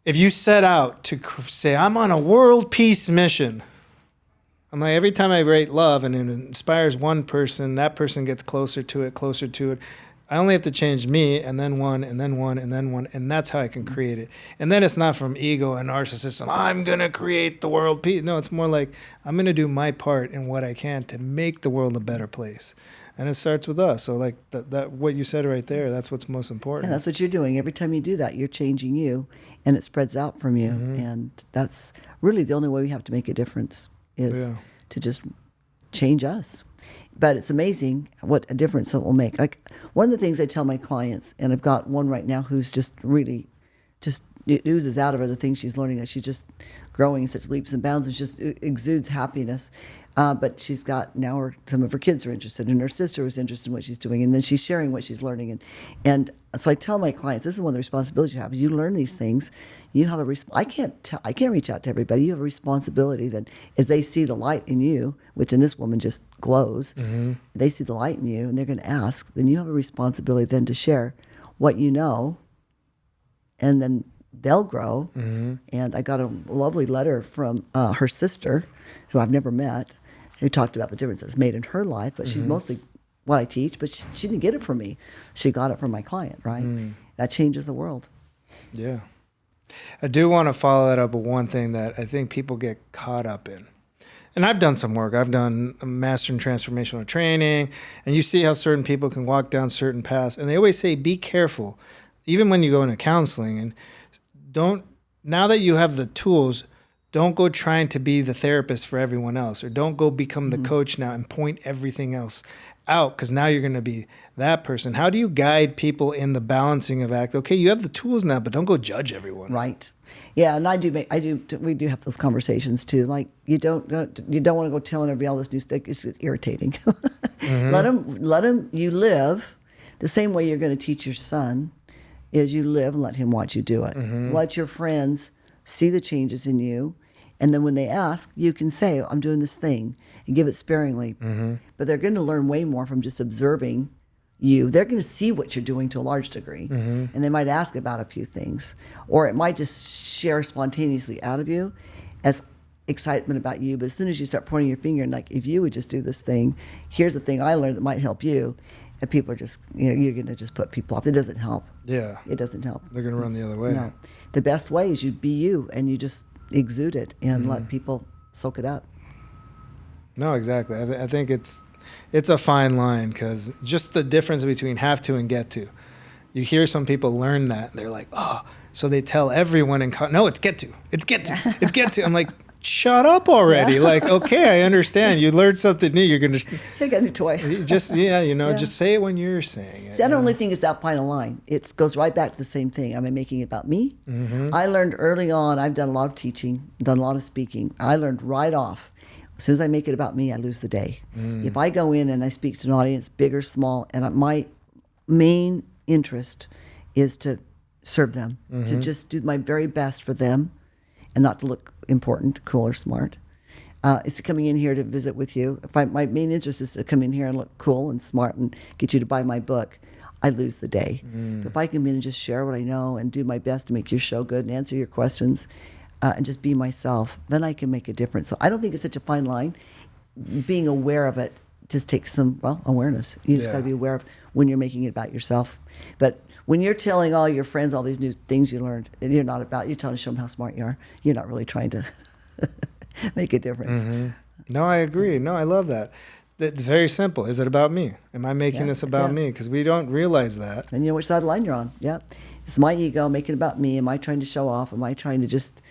if you set out to say, I'm on a world peace mission, I'm like, every time I rate love and it inspires one person, that person gets closer to it. I only have to change me, and then one, and then one, and then one, and that's how I can create it. And then it's not from ego and narcissism, I'm going to create the world peace. No, it's more like, I'm going to do my part in what I can to make the world a better place. And it starts with us. So like that what you said right there, that's what's most important. And that's what you're doing. Every time you do that, you're changing you, and it spreads out from you. And that's really the only way we have to make a difference is to just change us. But it's amazing what a difference it will make. Like, one of the things I tell my clients, and I've got one right now who's just really it oozes out of her the things she's learning, that she's just growing in such leaps and bounds, and just exudes happiness. But she's got now some of her kids are interested, and her sister was interested in what she's doing, and then she's sharing what she's learning. And so I tell my clients, this is one of the responsibilities you have. You learn these things. You have I can't reach out to everybody. You have a responsibility that as they see the light in you, which in this woman just glows, they see the light in you, and they're going to ask. Then you have a responsibility then to share what you know, and then they'll grow. And I got a lovely letter from her sister, who I've never met, who talked about the difference it's made in her life, but she's mostly what I teach, but she didn't get it from me. She got it from my client, right? That changes the world. Yeah. I do want to follow that up with one thing that I think people get caught up in. And I've done some work. I've done a master in transformational training, and you see how certain people can walk down certain paths. And they always say, be careful, even when you go into counseling, and now that you have the tools, don't go trying to be the therapist for everyone else, or don't go become the coach now and point everything else out, because now you're going to be that person. How do you guide people in the balancing of act? Okay, you have the tools now, but don't go judge everyone. Right. Yeah, and we do have those conversations too. Like, you don't want to go telling everybody all this new stuff. It's irritating. Let them. You live the same way you're going to teach your son. Is you live and let him watch you do it. Let your friends see the changes in you. And then when they ask, you can say, I'm doing this thing, and give it sparingly. But they're going to learn way more from just observing you. They're going to see what you're doing to a large degree. And they might ask about a few things. Or it might just share spontaneously out of you as excitement about you. But as soon as you start pointing your finger and like, if you would just do this thing, here's the thing I learned that might help you. And people are just, you're going to just put people off. It doesn't help. Yeah. It doesn't help. They're going to run the other way. No. The best way is you be you, and you just exude it and let people soak it up. No, exactly. I think it's a fine line, because just the difference between have to and get to. You hear some people learn that, and they're like, oh, so they tell everyone no, it's get to. It's get to. It's get to. I'm like, shut up already. Like, okay, I understand. You learned something new. You're going to... I got a new toy. Just say it when you're saying it. See, I don't really think it's that final line. It goes right back to the same thing. Am I making it about me? I learned early on, I've done a lot of teaching, done a lot of speaking. I learned right off, as soon as I make it about me, I lose the day. If I go in and I speak to an audience, big or small, and my main interest is to serve them, to just do my very best for them, and not to look important, cool, or smart. It's coming in here to visit with you. My main interest is to come in here and look cool and smart and get you to buy my book, I lose the day. But if I come in and just share what I know and do my best to make your show good and answer your questions and just be myself, then I can make a difference. So I don't think it's such a fine line. Being aware of it just takes some, awareness. You just got to be aware of when you're making it about yourself. But When you're telling all your friends all these new things you learned, and you're telling show them how smart you are. You're not really trying to make a difference. No, I agree. No, I love that. It's very simple. Is it about me? Am I making this about me? Because we don't realize that. And you know which side of the line you're on. Yeah. It's my ego making it about me. Am I trying to show off? Am I trying to just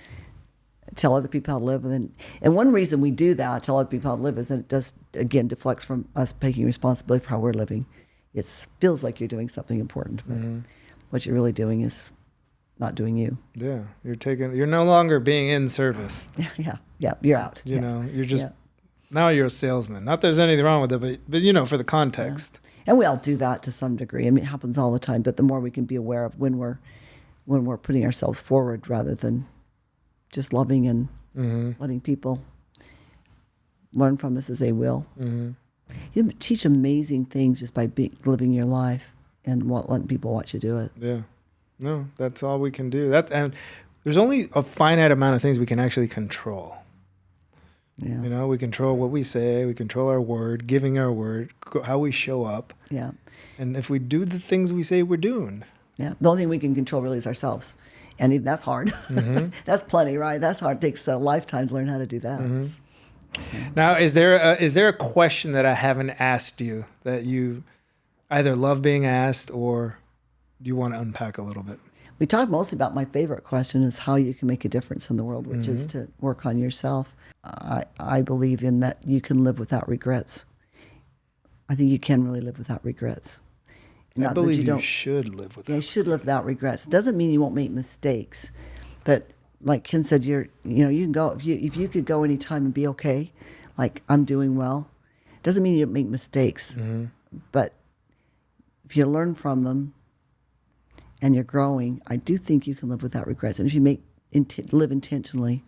tell other people how to live? And one reason we do that, tell other people how to live, is that it does, again, deflects from us taking responsibility for how we're living. It feels like you're doing something important, but what you're really doing is not doing you. Yeah. You're no longer being in service. Yeah. You're out. You know, you're just, now you're a salesman. Not that there's anything wrong with it, but you know, for the context. Yeah. And we all do that to some degree. I mean, it happens all the time, but the more we can be aware of when we're putting ourselves forward rather than just loving and letting people learn from us as they will. You teach amazing things just by living your life and letting people watch you do it. Yeah. No, that's all we can do. And there's only a finite amount of things we can actually control. Yeah. You know, we control what we say, we control our word, giving our word, how we show up. Yeah. And if we do the things we say we're doing. Yeah. The only thing we can control really is ourselves. And even that's hard. That's plenty, right? That's hard. It takes a lifetime to learn how to do that. Now, is there a question that I haven't asked you that you either love being asked or do you want to unpack a little bit? We talked mostly about my favorite question is how you can make a difference in the world, which is to work on yourself. I believe in that you can live without regrets. I think you can really live without regrets. I believe you should live without. Yeah, you should live without regrets. Doesn't mean you won't make mistakes, but like Ken said, you can go if you could go any time and be okay, like I'm doing well. Doesn't mean you don't make mistakes, but if you learn from them and you're growing, I do think you can live without regrets. And if you live intentionally,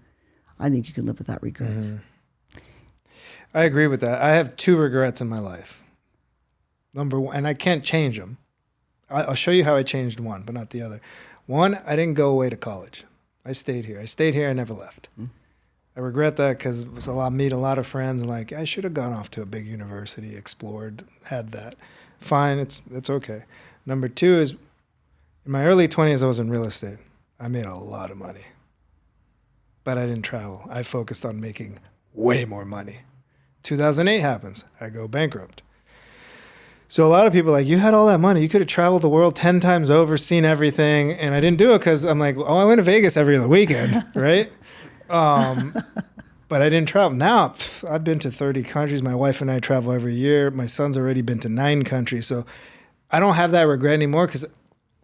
I think you can live without regrets. I agree with that. I have 2 regrets in my life. Number one, and I can't change them. I'll show you how I changed one, but not the other. One, I didn't go away to college. I stayed here. I never left. I regret that because it was meet a lot of friends and like, I should have gone off to a big university, explored, had that. Fine, it's okay. Number 2 is in my early 20s, I was in real estate. I made a lot of money, but I didn't travel. I focused on making way more money. 2008 happens. I go bankrupt. So a lot of people are like, you had all that money. You could have traveled the world 10 times over, seen everything. And I didn't do it because I'm like, I went to Vegas every other weekend, right? But I didn't travel. Now, I've been to 30 countries. My wife and I travel every year. My son's already been to 9 countries. So I don't have that regret anymore because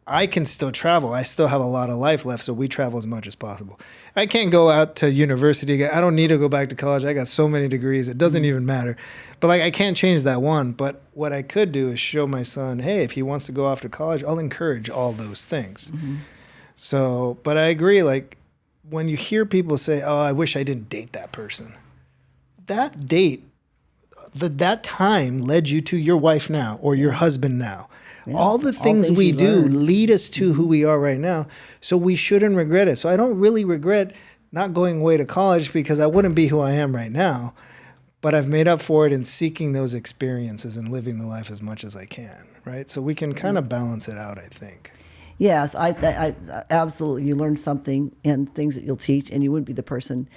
I can still travel. I still have a lot of life left, so we travel as much as possible. I can't go out to university. I don't need to go back to college. I got so many degrees. It doesn't even matter. But I can't change that one. But what I could do is show my son, hey, if he wants to go off to college, I'll encourage all those things. So, but I agree, when you hear people say, oh, I wish I didn't date that person. That date, that time led you to your wife now or your husband now. Yeah. All the things we do lead us to who we are right now. So we shouldn't regret it. So I don't really regret not going away to college because I wouldn't be who I am right now. But I've made up for it in seeking those experiences and living the life as much as I can, right? So we can kind of balance it out, I think. Yes, I absolutely. You learn something and things that you'll teach, and you wouldn't be the person.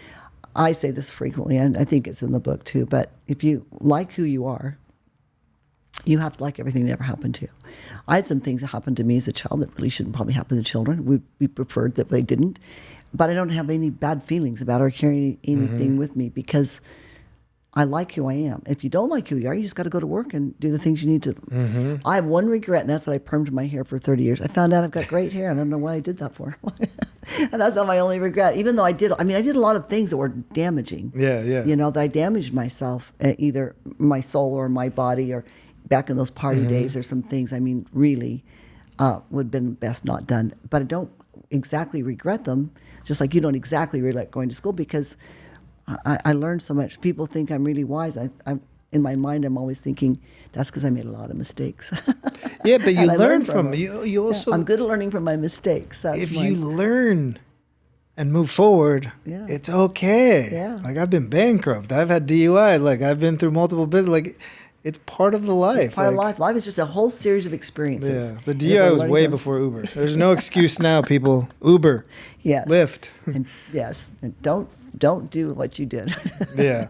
I say this frequently, and I think it's in the book too, but if you like who you are, you have to like everything that ever happened to you. I had some things that happened to me as a child that really shouldn't probably happen to children. We preferred that they didn't. But I don't have any bad feelings about it or carry anything with me because I like who I am. If you don't like who you are, you just got to go to work and do the things you need to. I have one regret, and that's that I permed my hair for 30 years. I found out I've got great hair, and I don't know why I did that for. And that's not my only regret. Even though I did a lot of things that were damaging. Yeah. That I damaged myself, either my soul or my body, or back in those party days, there's some things, really would have been best not done. But I don't exactly regret them, just like you don't exactly regret going to school because I learned so much. People think I'm really wise. I'm in my mind, I'm always thinking that's because I made a lot of mistakes. Yeah, but you learn from you also. Yeah, I'm good at learning from my mistakes. You learn and move forward, it's okay. Yeah. I've been bankrupt. I've had DUI. I've been through multiple business. It's part of the life. It's part of life. Life is just a whole series of experiences. Yeah, the DI was way before Uber. There's no excuse now, people. Uber, yes, Lyft. and yes, and don't do what you did. Yeah,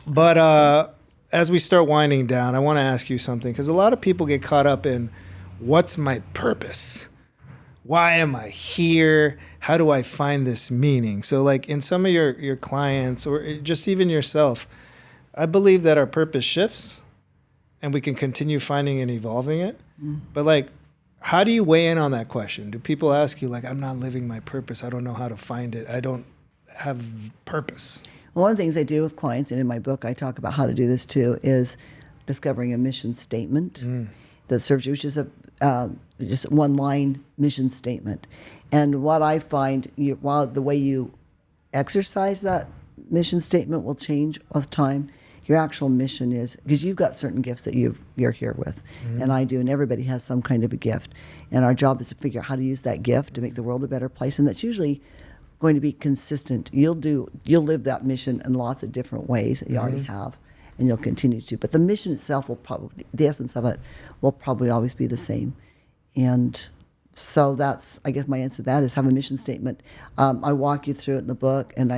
but as we start winding down, I want to ask you something, because a lot of people get caught up in what's my purpose? Why am I here? How do I find this meaning? So like in some of your clients, or just even yourself, I believe that our purpose shifts and we can continue finding and evolving it. But like, how do you weigh in on that question? Do people ask you like, I'm not living my purpose. I don't know how to find it. I don't have purpose. Well, one of the things I do with clients, and in my book I talk about how to do this too, is discovering a mission statement that serves you, which is a just one line mission statement. And what I find, while the way you exercise that mission statement will change with time, your actual mission is, because you've got certain gifts that you're here with, and I do, and everybody has some kind of a gift. And our job is to figure out how to use that gift to make the world a better place, and that's usually going to be consistent. You'll live that mission in lots of different ways that you already have, and you'll continue to. But the mission itself will probably, the essence of it will probably always be the same. And so that's, I guess my answer to that is have a mission statement. I walk you through it in the book, and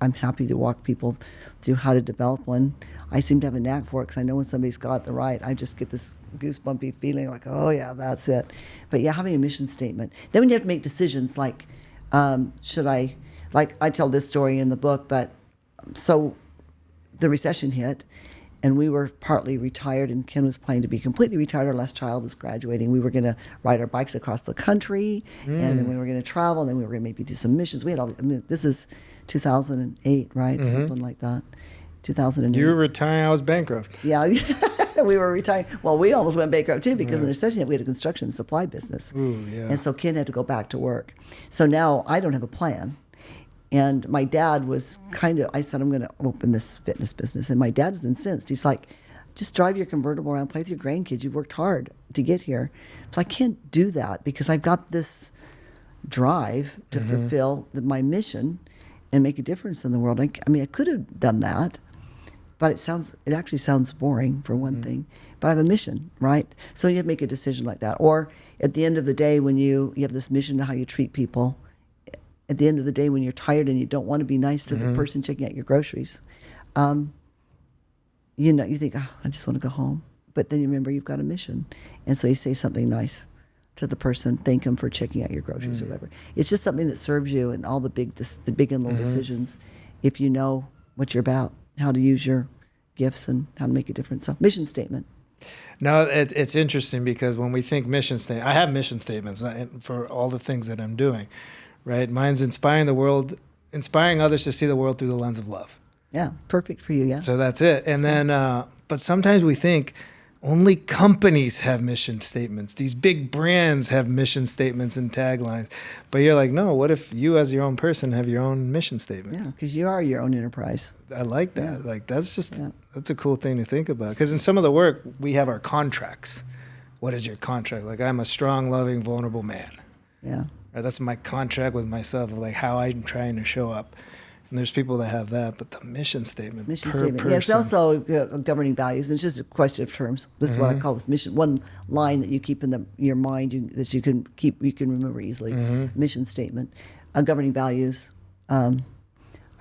I'm happy to walk people through how to develop one. I seem to have a knack for it, because I know when somebody's got it right, I just get this goosebumpy feeling like, oh yeah, that's it. But yeah, having a mission statement. Then when you have to make decisions like, should I, like I tell this story in the book, but so the recession hit, and we were partly retired, and Ken was planning to be completely retired. Our last child was graduating. We were going to ride our bikes across the country, and then we were going to travel, and then we were going to maybe do some missions. We had all, I mean, this is 2008, right? Something like that. 2008. You were retiring, I was bankrupt. Yeah, we were retiring. Well, we almost went bankrupt too, because in the recession hit, we had a construction supply business. Ooh, yeah. And so Ken had to go back to work. So now I don't have a plan. And my dad was I said, I'm going to open this fitness business. And my dad was incensed. He's like, just drive your convertible around, play with your grandkids. You've worked hard to get here. So I can't do that, because I've got this drive to fulfill my mission and make a difference in the world. I mean, I could have done that, but it actually sounds boring, for one thing. But I have a mission, right? So you have to make a decision like that. Or at the end of the day, when you have this mission to how you treat people, at the end of the day, when you're tired and you don't want to be nice to the person checking out your groceries, you think, oh, I just want to go home. But then you remember you've got a mission. And so you say something nice to the person, thank them for checking out your groceries or whatever. It's just something that serves you in all the big and little decisions, if you know what you're about, how to use your gifts and how to make a difference. So mission statement. No, it's interesting, because when we think mission statement, I have mission statements for all the things that I'm doing, right? Mine's inspiring others to see the world through the lens of love. Yeah, perfect for you, yeah. So that's it. And then, but sometimes we think only companies have mission statements. These big brands have mission statements and taglines. But you're like, no, what if you as your own person have your own mission statement? Yeah, because you are your own enterprise. I like that. Yeah. Like, that's a cool thing to think about. Because in some of the work, we have our contracts. What is your contract? Like, I'm a strong, loving, vulnerable man. Yeah. Right? That's my contract with myself, of like how I'm trying to show up. And there's people that have that, but the mission statement. Person. Yeah, it's also governing values. And it's just a question of terms. This is what I call this mission. One line that you keep in your mind that you can remember easily. Mission statement. Governing values. I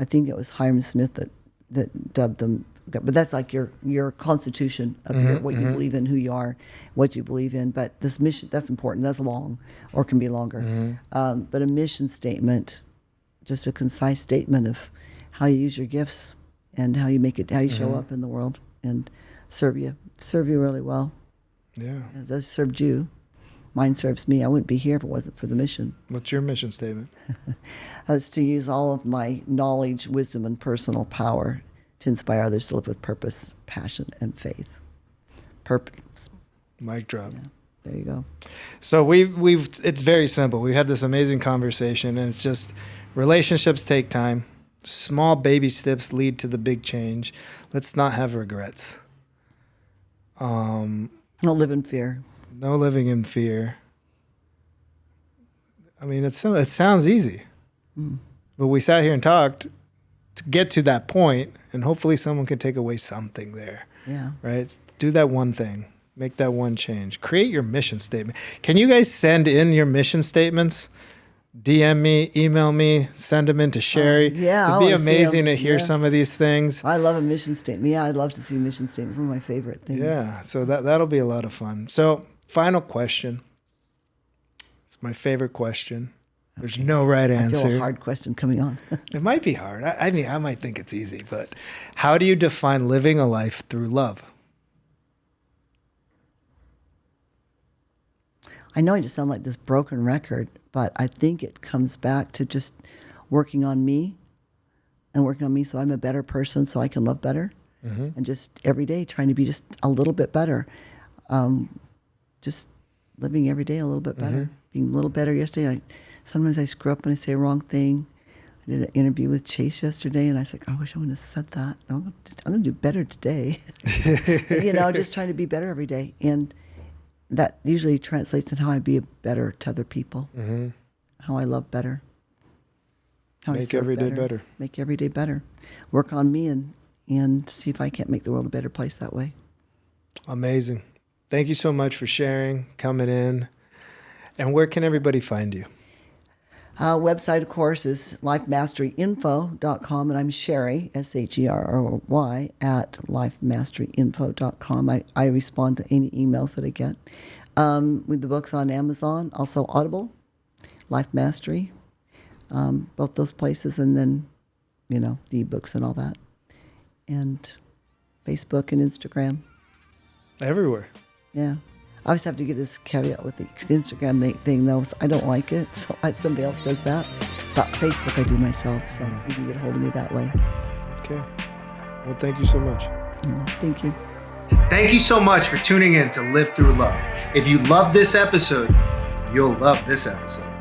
think it was Hiram Smith that dubbed them. But that's like your constitution of what you believe in, who you are, what you believe in. But this mission, that's important. That's long, or can be longer. But a mission statement, just a concise statement of how you use your gifts and how you show up in the world and serve you really well. Yeah. It does serve you. Mine serves me. I wouldn't be here if it wasn't for the mission. What's your mission statement? It's to use all of my knowledge, wisdom, and personal power to inspire others to live with purpose, passion, and faith. Purpose. Mic drop. Yeah, there you go. So it's very simple. We had this amazing conversation, and it's just, relationships take time. Small baby steps lead to the big change. Let's not have regrets. Don't live in fear. No living in fear. I mean, it sounds easy, but we sat here and talked to get to that point, and hopefully someone could take away something there. Yeah. right? Do that one thing. Make that one change. Create your mission statement. Can you guys send in your mission statements? DM me, email me, send them in to Sherry. Yeah, I It'd be wanna see 'em. amazing to hear Yes. some of these things. I love a mission statement. Yeah, I'd love to see mission statements. One of my favorite things. Yeah, so that'll be a lot of fun. So, final question. It's my favorite question. There's no right I answer. feel a hard question coming on. It might be hard. I mean, I might think it's easy, but how do you define living a life through love? I know I just sound like this broken record, but I think it comes back to just working on me so I'm a better person so I can love better. And just every day trying to be just a little bit better. Just living every day a little bit better, being a little better yesterday. Sometimes I screw up and I say a wrong thing. I did an interview with Chase yesterday, and I was like, I wish I wouldn't have said that. I'm going to do better today. Just trying to be better every day. And that usually translates in how I be better to other people, how I love better, how I Make serve every day better. Make every day better. Work on me and see if I can't make the world a better place that way. Amazing. Thank you so much for sharing, coming in. And where can everybody find you? Website, of course, is lifemasteryinfo.com, and I'm Sherry, Sherry, at lifemasteryinfo.com. I respond to any emails that I get. With the books on Amazon, also Audible, Life Mastery, both those places, and then, the ebooks and all that. And Facebook and Instagram. Everywhere. Yeah. I always have to give this caveat with the Instagram thing, though. I don't like it, so somebody else does that. But Facebook I do myself, so you can get a hold of me that way. Okay. Well, thank you so much. Thank you. Thank you so much for tuning in to Live Through Love. If you love this episode, you'll love this episode.